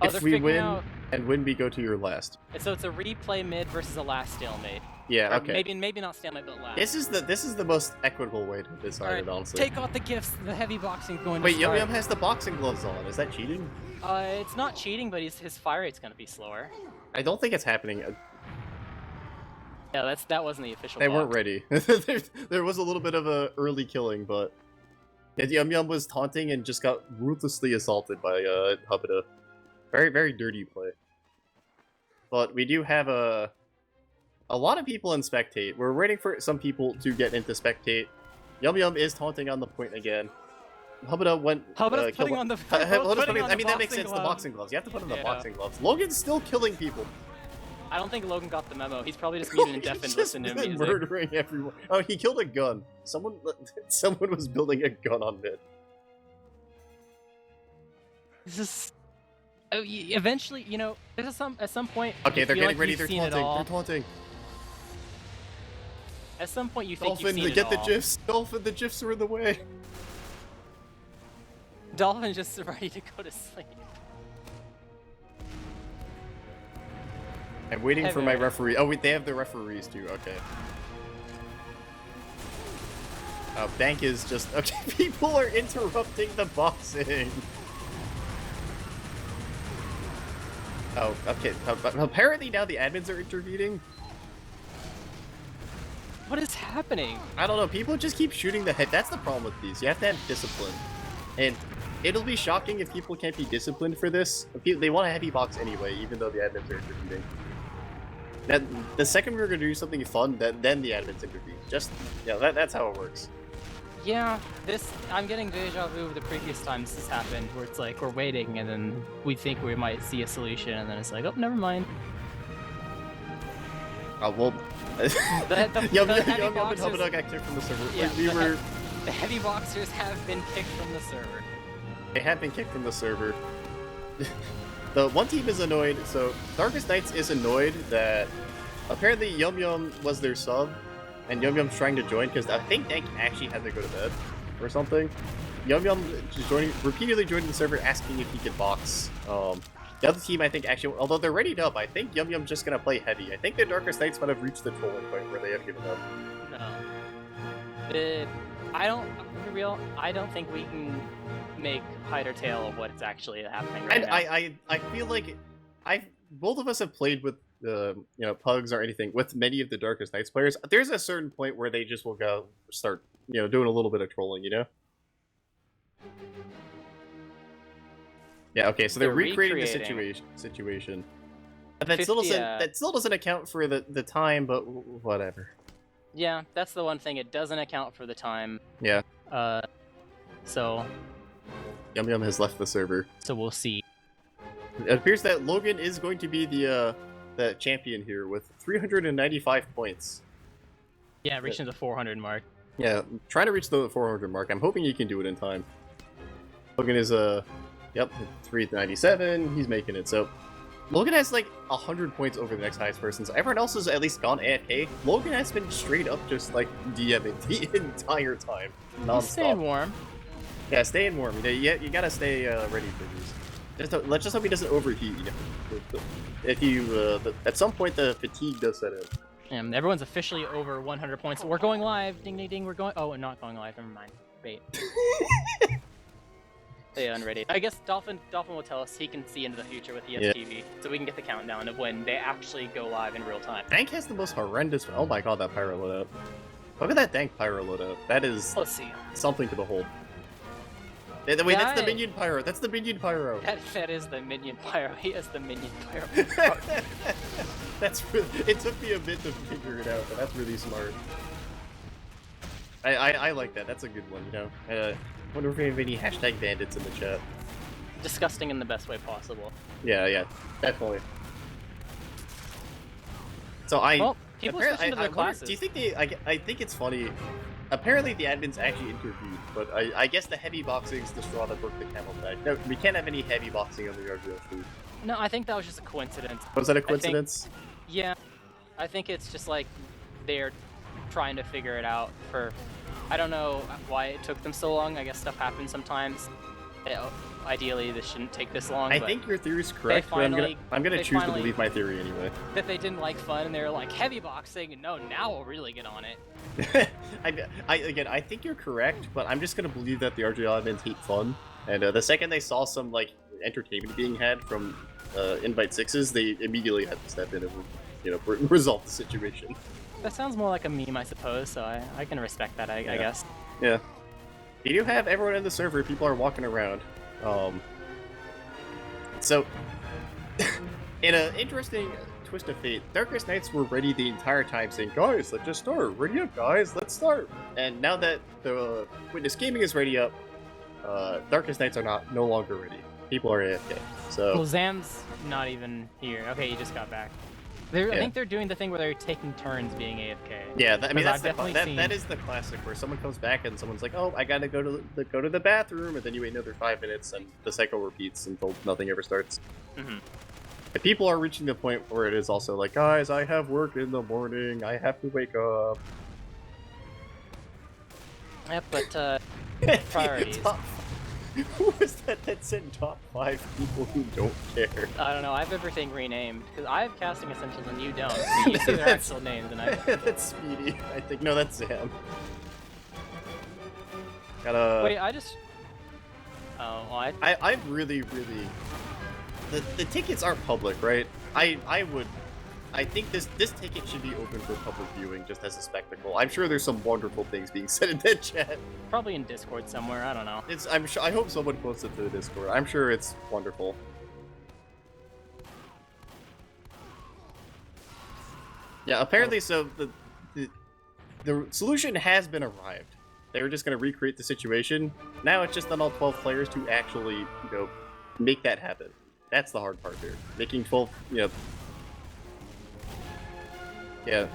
Oh, if we win, and Winby go to your last. And so it's a replay mid versus a last stalemate. Yeah, Or okay. maybe not stalemate, but last. This is the most equitable way to decide it, honestly. Take out the gifts. The heavy boxing going. Wait, to Yum start. Yum has the boxing gloves on. Is that cheating? It's not cheating, but his fire rate's gonna be slower. I don't think it's happening. Yeah, that wasn't the official. They box. weren't ready. there was a little bit of a early killing, but Yum Yum was taunting and just got ruthlessly assaulted by Hubita. Very, very dirty play. But we do have a lot of people in spectate. We're waiting for some people to get into spectate. Yum Yum is taunting on the point again. Hubita went. Hubita's putting on the. I mean, that makes sense. The boxing gloves. You have to put on the boxing gloves. Logan's still killing people. I don't think Logan got the memo. He's probably just muted and deaf and listening to music. Murdering everyone. Oh, he killed a gun. Someone was building a gun on mid. This is. Oh, eventually, at some point. Okay, they're getting ready. They're taunting. At some point, you think Dolphin, you've seen get it the all. gifs. Dolphin, the gifs are in the way. Dolphin's just ready to go to sleep. I'm waiting for my referee. Oh, wait, they have the referees too. Okay. Bank is just okay. People are interrupting the boxing. Oh, okay. Apparently now the admins are intervening. What is happening? I don't know. People just keep shooting the head. That's the problem with these. You have to have discipline, and it'll be shocking if people can't be disciplined for this. They want a heavy box anyway, even though the admins are intervening. The second we're gonna do something fun, then the admins intervene. Just that's how it works. Yeah, I'm getting deja vu of the previous times this happened, where it's like we're waiting and then we think we might see a solution, and then it's like, oh, never mind. Well, Yum and Hubba got kicked from the server. Yeah, the heavy boxers have been kicked from the server. They have been kicked from the server. The one team is annoyed, so Darkest Knights is annoyed that apparently Yum Yum was their sub, and Yum Yum's trying to join because I think Dank actually had to go to bed or something. Yum Yum is repeatedly joining the server asking if he could box. The other team, I think, actually, although they're readied up, I think Yum Yum's just gonna play heavy. I think the Darkest Knights might have reached the trolling point where they have given up. No. I don't think we can make hide or tail of what's actually happening right now. I feel like both of us have played with pugs or anything with many of the Darkest Knights players. There's a certain point where they just will go start doing a little bit of trolling, Yeah, okay, so they're recreating the situation. But that still doesn't account for the time, but whatever. Yeah, that's the one thing. It doesn't account for the time. Yeah. So Yum Yum has left the server. So we'll see. It appears that Logan is going to be the champion here with 395 points. Yeah, reaching the 400 mark. Yeah, trying to reach the 400 mark. I'm hoping he can do it in time. Logan is 397. He's making it. So Logan has like 100 points over the next highest person. So everyone else has at least gone AFK. Logan has been straight up just like DMing the entire time. He's staying warm. Yeah, staying warm. You gotta stay ready for these. Let's just hope he doesn't overheat. If you at some point the fatigue does set in. And everyone's officially over 100 points. We're going live. Ding ding ding. We're going. Oh, we're not going live. Never mind. Bait. Yeah, unready. I guess Dolphin will tell us he can see into the future with ESTV, so we can get the countdown of when they actually go live in real time. Dank has the most horrendous. Oh my god, that pyro loadout. Look at that Dank pyro loadout. That is. Let's see. Something to behold. Wait, that's the minion pyro. That's the minion pyro. That is the minion pyro. He is the minion pyro. It took me a bit to figure it out, but that's really smart. I like that. That's a good one. Wonder if we have any hashtag bandits in the chat. Disgusting in the best way possible. Yeah, definitely. So people switch into their classes. Do you think I think it's funny. Apparently the admins actually interviewed, but I guess the heavy boxing's the straw that broke the camel's back. No, we can't have any heavy boxing on the RGL food. No, I think that was just a coincidence. Was that a coincidence? Yeah, I think it's just like they're trying to figure it out for. I don't know why it took them so long. I guess stuff happens sometimes. Ideally, this shouldn't take this long. I but think your theory's correct, but I'm gonna they choose to finally- believe my theory anyway. that they didn't like fun and they were like heavy boxing. And no, now we'll really get on it. I think you're correct, but I'm just gonna believe that the RJ admins hate fun, and the second they saw some like entertainment being had from invite sixes, they immediately had to step in and resolve the situation. That sounds more like a meme, I suppose. So I can respect that. I guess. Yeah. You do have everyone in the server. People are walking around. So, in an interesting twist of fate, Darkest Nights were ready the entire time, saying, "Guys, let's just start. Ready up, guys. Let's start." And now that the Witness Gaming is ready up, Darkest Nights are no longer ready. People are AFK. So. Well, Zam's not even here. Okay, he just got back. I think they're doing the thing where they're taking turns being AFK. Yeah, I mean I've that is the classic where someone comes back and someone's like, "Oh, I gotta go to the bathroom," and then you wait another 5 minutes and the cycle repeats until nothing ever starts. Mm-hmm. And people are reaching the point where it is also like, "Guys, I have work in the morning. I have to wake up." Yep, but priorities. Who was that said top 5 people who don't care? I don't know. I have everything renamed because I have casting essentials and you don't. So you see their actual names, and I. That's Speedy. I think no, that's Sam. Gotta. Wait, I just. Oh, well, I really. The tickets aren't public, right? I think this ticket should be open for public viewing, just as a spectacle. I'm sure there's some wonderful things being said in that chat. Probably in Discord somewhere. I don't know. I hope someone posts it to the Discord. I'm sure it's wonderful. Yeah, apparently, so the solution has been arrived. They were just going to recreate the situation. Now it's just on all 12 players to actually, make that happen. That's the hard part here. Making 12, Yeah,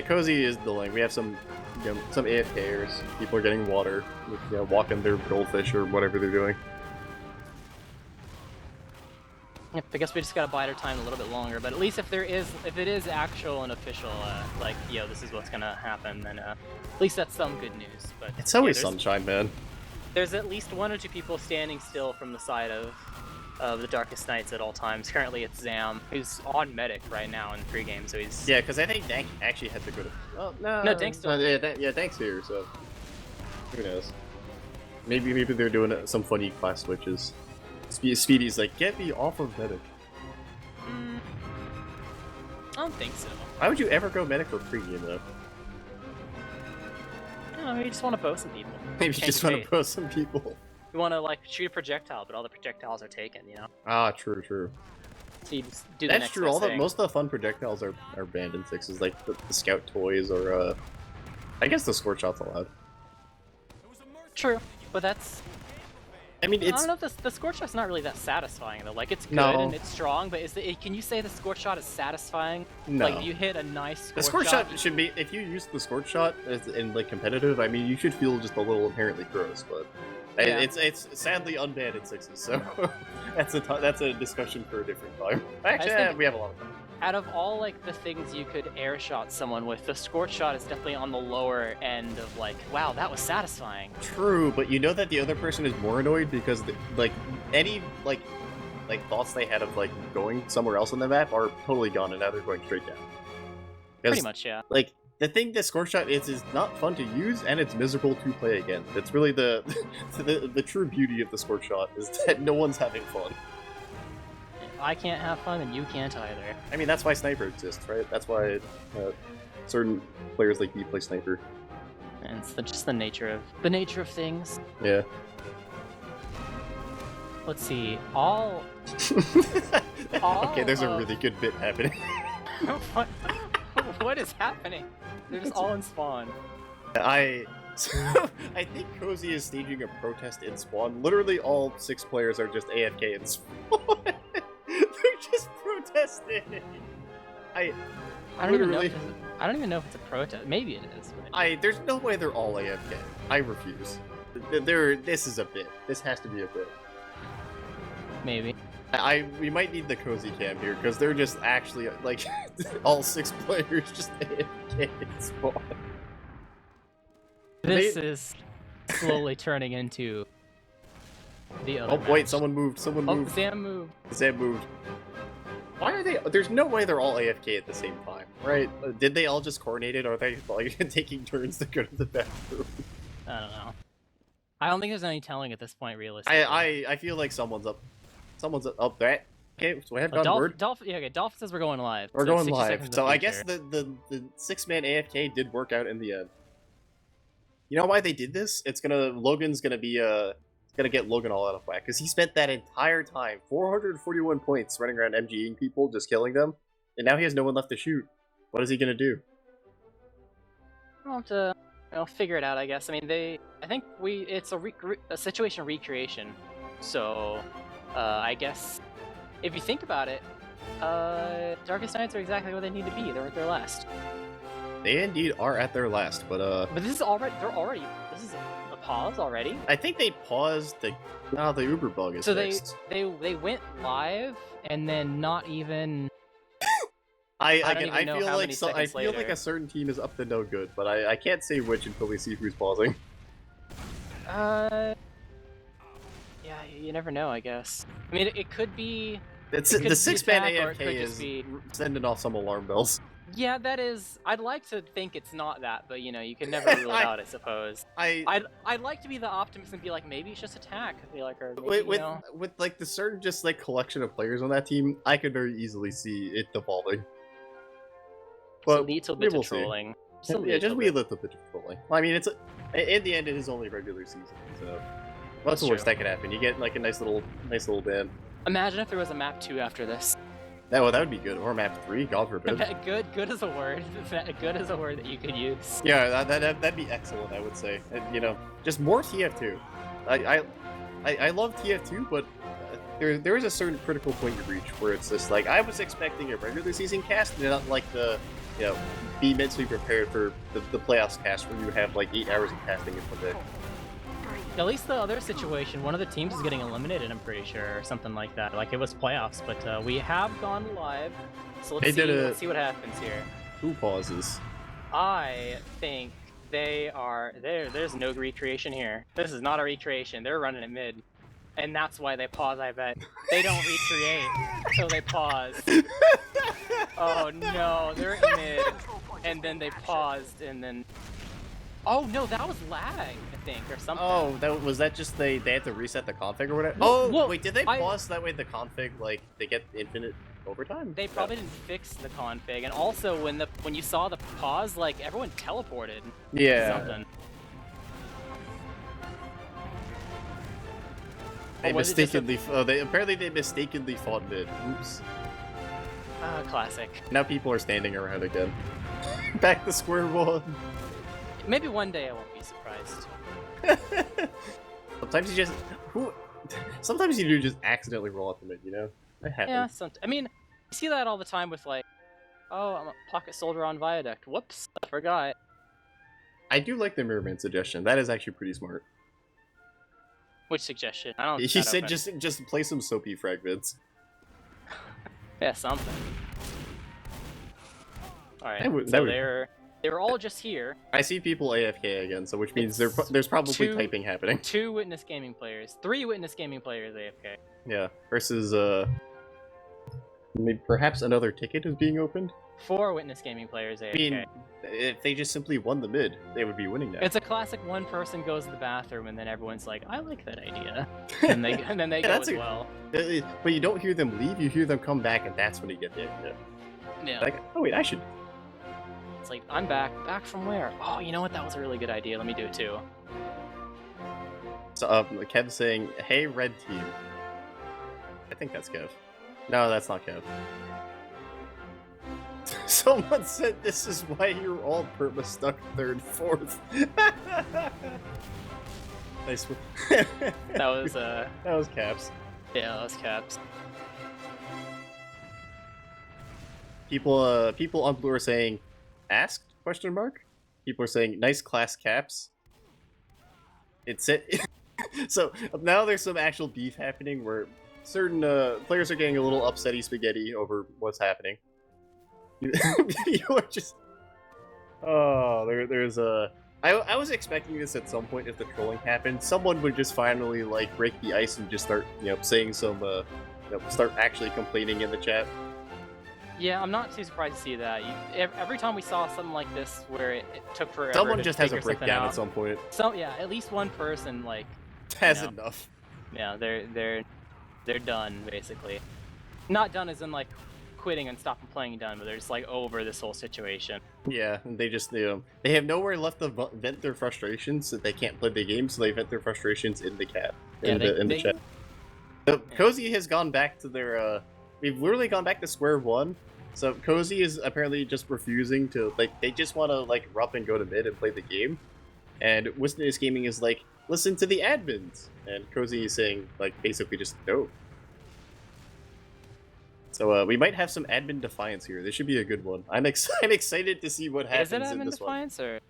Cozy is delaying. We have some AFKers. People are getting water, walking their goldfish or whatever they're doing. Yep, I guess we just gotta bide our time a little bit longer. But at least if it is actual and official, like this is what's gonna happen, then at least that's some good news. But it's always sunshine, man. There's at least 1 or 2 people standing still from the side of the Darkest Nights at all times. Currently, it's Zam, who's on medic right now in pregame, so he's... Yeah, because I think Dank actually had to go to... Oh, no. No, Dank's still... Yeah, Dank's here, so... Who knows? Maybe they're doing some funny class switches. Speedy's like, "Get me off of medic." I don't think so. Why would you ever go medic for pregame, though? No, maybe you just want to bow some people. Maybe you just want to bow some people. You want to, like, shoot a projectile, but all the projectiles are taken, Ah, true. So you just do the That's next true. Most of the fun projectiles are banned in sixes, like the scout toys or I guess the scorch shot's allowed. True, but that's... I mean, it's... I don't know if the scorch shot's not really that satisfying though. Like, it's good and it's strong, but can you say the scorch shot is satisfying? No. Like, you hit a nice scorch shot. The scorch shot should be, if you use the scorch shot in like competitive, I mean, you should feel just a little inherently gross, but yeah. It's sadly unbanned in sixes, so that's a discussion for a different time. Actually, we have a lot of time. Out of all like the things you could air shot someone with, the scorch shot is definitely on the lower end of like, wow, that was satisfying. True, but you know that the other person is more annoyed because any thoughts they had of like going somewhere else on the map are totally gone, and now they're going straight down. Pretty much, yeah. Like, the thing that scorch shot is not fun to use, and it's miserable to play again. That's really the true beauty of the scorch shot, is that no one's having fun. I can't have fun, and you can't either. I mean, that's why Sniper exists, right? That's why certain players like me play Sniper. And it's just the nature of things. Yeah. Let's see. Okay, there's a really good bit happening. What is happening? They're just all in spawn. I think Cozy is staging a protest in spawn. Literally all 6 players are just AFK in spawn. They're just protesting. I don't even know if it's a protest. Maybe it is. There's no way they're all AFK. I refuse. This is a bit. This has to be a bit. Maybe. We might need the Cozy cam here, because they're just actually, like, all 6 players just AFK in spawn. This is slowly turning into the other Oh, wait, match. someone moved. Someone Oh, moved. Zam moved. Zam moved. Why are they? There's no way they're all AFK at the same time, right? Did they all just coordinate it, or are they like taking turns to go to the bathroom? I don't know. I don't think there's any telling at this point, realistically. I feel like someone's up. Someone's up there. Okay, so we have gone word. Yeah, okay, Dolph says we're going live. We're So going 60 live. seconds in the So I guess future. the 6-man AFK did work out in the end. You know why they did this? Logan's gonna be gonna get Logan all out of whack because he spent that entire time 441 points running around MGing people, just killing them, and now he has no one left to shoot. What is he gonna do? I'll have to figure it out, I guess. I mean, I think it's a situation recreation. So, I guess if you think about it, Darkest Nights are exactly where they need to be. They're at their last. They indeed are at their last, but this is this is a pause already. I think they paused the Uber bug is So fixed. they went live and then not even. I don't even know feel how like many I seconds feel like later. a certain team is up to no good, but I can't say which until we see who's pausing. Yeah, you never know, I guess. I mean, it could be. It's It could the be 6-man attack, or it AFK could just is be- sending off some alarm bells. Yeah, that is. I'd like to think it's not that, but you can never rule it out, I suppose. I'd like to be the optimist and be like, maybe it's just attack. Be like, or maybe, with like the certain just like collection of players on that team, I could very easily see it devolving. But But a little we bit will of see. trolling. Yeah, just we a little bit of trolling. Well, I mean, in the end, it is only regular season, so what's the That's worst true. that could happen? You get like a nice little ban. Imagine if there was a map 2 after this. That would be good. Or map 3, God forbid. Good is a word. Good is a word that you could use. Yeah, that'd be excellent. I would say. And, just more TF2. I love TF2, but there is a certain critical point you reach where it's just like I was expecting a regular season cast, and not like the be mentally prepared for the playoffs cast where you have like 8 hours of casting in one day. At least the other situation, one of the teams is getting eliminated, I'm pretty sure, or something like that. Like, it was playoffs, but we have gone live, so let's see what happens here. Who pauses? I think there's no recreation here. This is not a recreation. They're running it mid. And that's why they pause, I bet. They don't recreate, so they pause. Oh no, they're in mid. And then they paused, and then... Oh no, that was lag, I think, or something. Oh, was that just they had to reset the config or whatever? Well, Oh, wait, did they pause that way the config, like, they get infinite overtime? They probably didn't fix the config, and also when you saw the pause, like, everyone teleported. Yeah. Something. They Or was it just a- mistakenly, apparently they mistakenly fought mid. Oops. Classic. Now people are standing around again. Back to square one. Maybe one day I won't be surprised. Sometimes you do just accidentally roll up the mid, That happens. Yeah, I mean, I see that all the time with like, oh, I'm a pocket soldier on Viaduct. Whoops, I forgot. I do like the Mirrorman suggestion. That is actually pretty smart. Which suggestion? I don't. He said just play some soapy fragments. Yeah, something. All right. That would- So they were all just here. I see people AFK again, so which means It's there's probably two- typing happening. 2 Witness Gaming players, 3 Witness Gaming players AFK. Yeah, versus maybe perhaps another ticket is being opened. 4 Witness Gaming players AFK. I mean, if they just simply won the mid, they would be winning now. It's a classic one person goes to the bathroom and then everyone's like, I like that idea. And then they Yeah, go that's as a- well. But you don't hear them leave, you hear them come back, and that's when you get the idea. Yeah. Like, oh wait, I should. It's like, I'm back. Back from where? Oh, you know what? That was a really good idea. Let me do it too. So, Kev's saying, hey, red team. I think that's Kev. No, that's not Kev. Someone said this is why you're all perma stuck 3rd, 4th. Nice. That was, That was Caps. yeah, that was Caps. People on Blue are saying, asked? Question mark. People are saying, nice class Caps. It's it. So now there's some actual beef happening where certain players are getting a little upsetty spaghetti over what's happening. You are just... Oh, there's I was expecting this at some point if the trolling happened. Someone would just finally like break the ice and just start, saying some, start actually complaining in the chat. Yeah, I'm not too surprised to see that. Every time we saw something like this where it took forever Someone to just has a figure something breakdown out, at some point. yeah, at least one person like Has know. enough. yeah, they're done basically. Not done as in like quitting and stopping playing done, but they're just like over this whole situation. Yeah, and they just they have nowhere left to vent their frustrations, so they can't play the game, so they vent their frustrations in the chat. In the chat. So Cozy has gone back to their we've literally gone back to square one. So Cozy is apparently just refusing to they just want to like rup and go to mid and play the game. And Witness Gaming is like, listen to the admins. And Cozy is saying like basically just no. So we might have some admin defiance here. This should be a good one. I'm excited to see what happens is it admin in this defiance one. or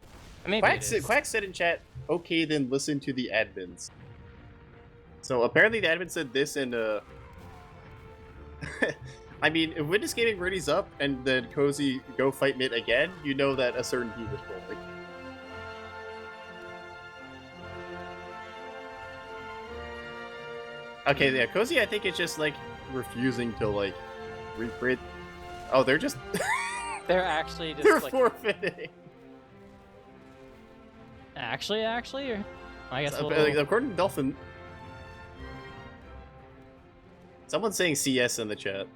maybe Quack said in chat, okay, then listen to the admins. So apparently the admin said this, and I mean, if Witness Gaming readies up and then Cozy go fight mid again, you know that a certain team is rolling. Okay, yeah, Cozy I think it's just like refusing to like reprint. Oh, they're just they're actually just they're like forfeiting. Actually, or I guess according to Dolphin, someone's saying CS in the chat.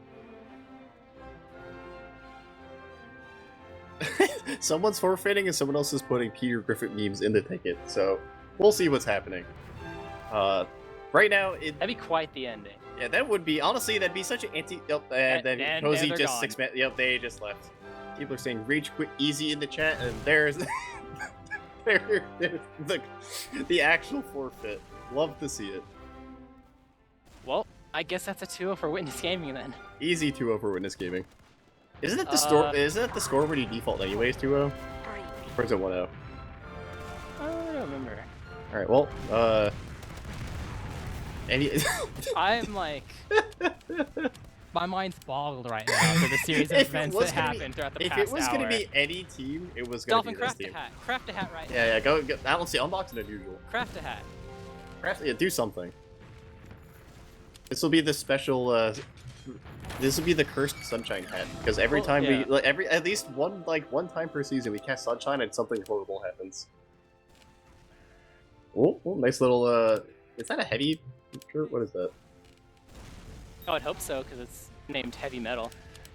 Someone's forfeiting and someone else is putting Peter Griffin memes in the ticket, so we'll see what's happening. Right now, that'd be quite the ending. Yeah, that would be. Honestly, that'd be such an anti. Yep, and then Cozy just gone. 6 minutes. Yep, they just left. People are saying rage quit easy in the chat, and there's there's the actual forfeit. Love to see it. Well, I guess that's a 2-0 for Witness Gaming then. Easy 2-0 for Witness Gaming. Isn't it the store? Isn't it the score where you default anyways 2-0? Or is it 1-0? I don't remember. All right. Well, I'm like, my mind's boggled right now for the series of events that happened throughout the past hour. If it was going to be any team, it was going to be this team. Craft a hat right now. Yeah, go. I don't see unboxing as usual. Craft a hat. Yeah, do something. This will be the special. This will be the cursed sunshine hat because every time we at least one time per season we cast sunshine and something horrible happens. Oh, nice little. Is that a heavy shirt? What is that? Oh, I'd hope so because it's named Heavy Metal.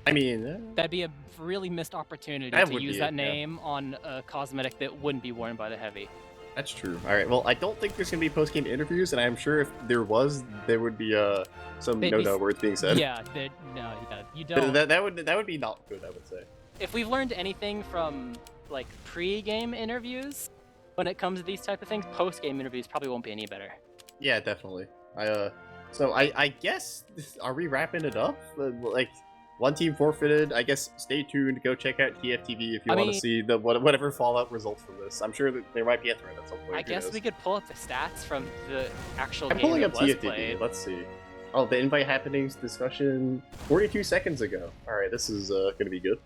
I mean, that'd be a really missed opportunity to use that name on a cosmetic that wouldn't be worn by the Heavy. That's true. All right. Well, I don't think there's gonna be post-game interviews, and I'm sure if there was, there would be some no words being said. Yeah. No, you don't. That would be not good, I would say. If we've learned anything from like pre-game interviews, when it comes to these type of things, post-game interviews probably won't be any better. Yeah, definitely. So I guess are we wrapping it up? Like. One team forfeited. I guess stay tuned. Go check out TFTV if you want to see the whatever Fallout results from this. I'm sure that there might be a thread at some point. I guess we could pull up the stats from the actual I'm game pulling up that was TFTV. played. Let's see. Oh, the invite happenings discussion 42 seconds ago. All right, this is gonna be good.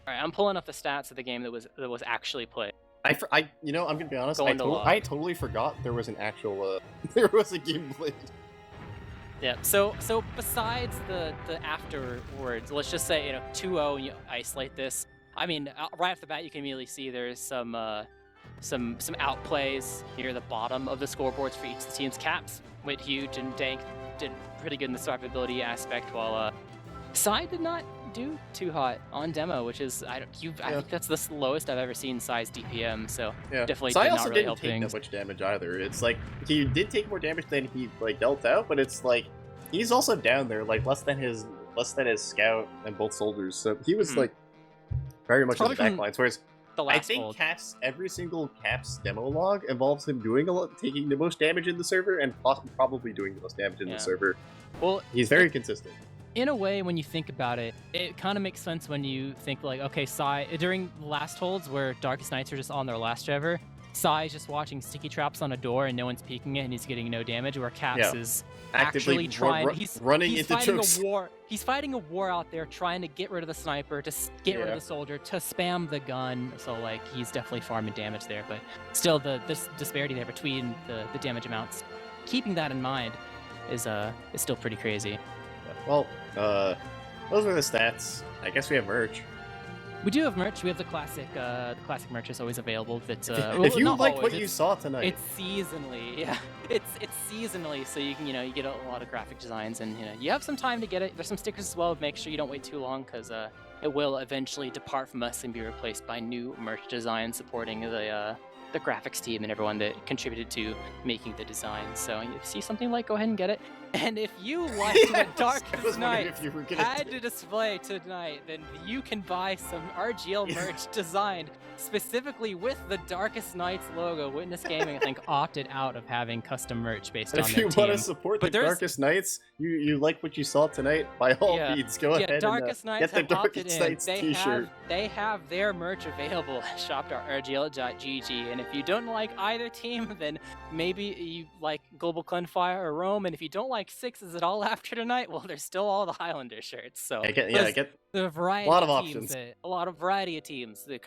All right, I'm pulling up the stats of the game that was actually played. I'm gonna be honest. I totally forgot there was an actual there was a game played. Yeah, so besides the afterwards, let's just say 2-0 and you isolate this. I mean, right off the bat you can immediately see there's some outplays near the bottom of the scoreboards for each of the team's. Caps went huge and Dank did pretty good in the survivability aspect, while Psy did not do too hot on demo, which is I think that's the lowest I've ever seen Psy's DPM. So definitely Psy did also not really didn't help take things. that much damage either. It's like he did take more damage than he dealt out, but it's like he's also down there like less than his scout and both soldiers. So he was like very much in the back lines. Whereas I think every single Caps demo log involves him taking the most damage in the server and probably doing the most damage in the server. Well, he's very consistent. In a way, when you think about it, it kind of makes sense when you think like, okay, Psy during last holds where Darkest Nights are just on their last ever, Sai's just watching sticky traps on a door and no one's peeking it and he's getting no damage, where Caps Yeah. is Actively actually trying. running he's into fighting chokes. a war. He's fighting a war out there, trying to get rid of the sniper, to get rid of the soldier, to spam the gun. So like he's definitely farming damage there, but still the disparity there between the damage amounts. Keeping that in mind is still pretty crazy. Well, those are the stats. I guess we have merch. We do have merch. We have the classic merch is always available. That's if you not like always, what you saw tonight, it's seasonally. Yeah, it's seasonally, so you can you get a lot of graphic designs, and you have some time to get it. There's some stickers as well. Make sure you don't wait too long, because it will eventually depart from us and be replaced by new merch designs supporting the graphics team and everyone that contributed to making the design. So if you see something like, go ahead and get it. And if you liked what Darkest Night had to display tonight, then you can buy some RGL merch designed specifically with the Darkest Nights logo. Witness Gaming, I think, opted out of having custom merch based on their team. If you want to support the Darkest Nights, you like what you saw tonight, by all means, go ahead Darkest and Nights get the Darkest Nights t-shirt. They have their merch available at shop.rgl.gg, and if you don't like either team, then maybe you like Global Cleanfire or Rome, and if you don't like Sixes at all after tonight, well, there's still all the Highlander shirts. So I get the variety a lot of teams, options. a lot of variety of teams that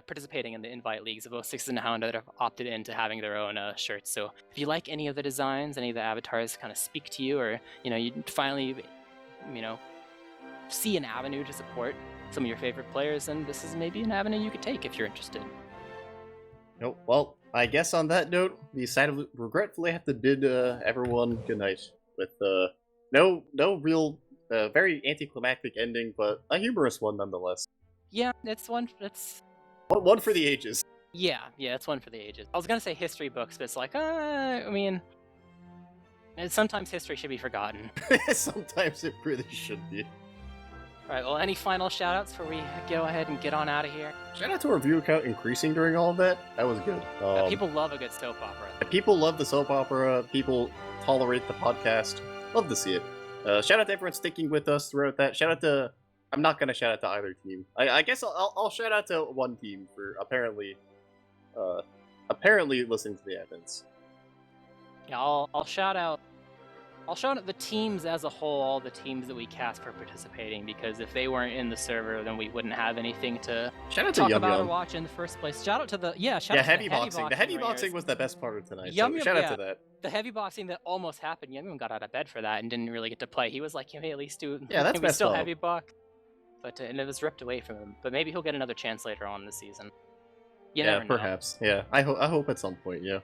participating in the invite leagues of both Sixes and Highlander that have opted into having their own shirts. So if you like any of the designs, any of the avatars kind of speak to you, or you finally see an avenue to support some of your favorite players, then this is maybe an avenue you could take if you're interested. Nope. Well, I guess on that note, we decided regretfully have to bid everyone good night with no real very anticlimactic ending, but a humorous one nonetheless. Yeah, it's one for the ages. Yeah, it's one for the ages. I was gonna say history books, but it's like, I mean, sometimes history should be forgotten. Sometimes it really should be. Alright, well, any final shoutouts before we go ahead and get on out of here? Shout out to our view count increasing during all of that. That was good. People love a good soap opera. People love the soap opera. People tolerate the podcast. Love to see it. Shout out to everyone sticking with us throughout that. Shout out to... I'm not going to shout out to either team. I guess I'll shout out to one team for apparently listening to the evidence. Yeah, I'll shout out the teams as a whole, all the teams that we cast for participating, because if they weren't in the server, then we wouldn't have anything to talk about or watch in the first place. Shout out to the heavy boxing. The heavy boxing was the best part of tonight. Shout out to that. The heavy boxing that almost happened. Yum Yum got out of bed for that and didn't really get to play. He was like, "Can we at least do? Yeah, that's can we still up. heavy box?" But and it was ripped away from him. But maybe he'll get another chance later on in the season. You never know. Perhaps. Yeah, I hope at some point. Yeah,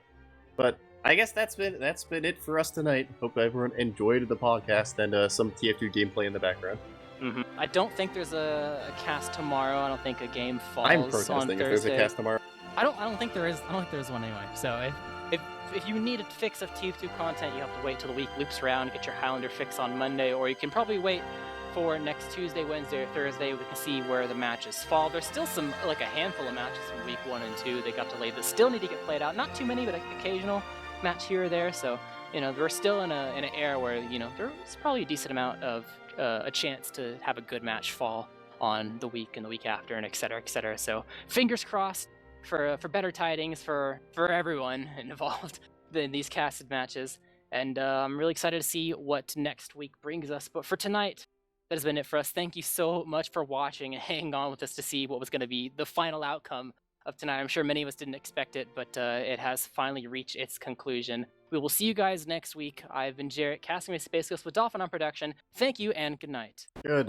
but. I guess that's been it for us tonight. Hope everyone enjoyed the podcast and some TF2 gameplay in the background. Mm-hmm. I don't think there's a cast tomorrow. I don't think a game falls I'm on protesting Thursday. if there's a cast tomorrow. I don't think there is. I don't think there's one anyway. So if you need a fix of TF2 content, you have to wait till the week loops around, get your Highlander fix on Monday, or you can probably wait for next Tuesday, Wednesday, or Thursday. We can see where the matches fall. There's still a handful of matches from week 1 and 2 they got delayed that still need to get played out. Not too many, but occasional match here or there. So we're still in an era where there's probably a decent amount of a chance to have a good match fall on the week and the week after, and et cetera. So fingers crossed for better tidings for everyone involved in these casted matches. And I'm really excited to see what next week brings us. But for tonight, that has been it for us. Thank you so much for watching and hanging on with us to see what was going to be the final outcome of tonight. I'm sure many of us didn't expect it, but it has finally reached its conclusion. We will see you guys next week. I've been Jarrett, casting my Space Ghost with Dolphin on production. Thank you and good night. Good night.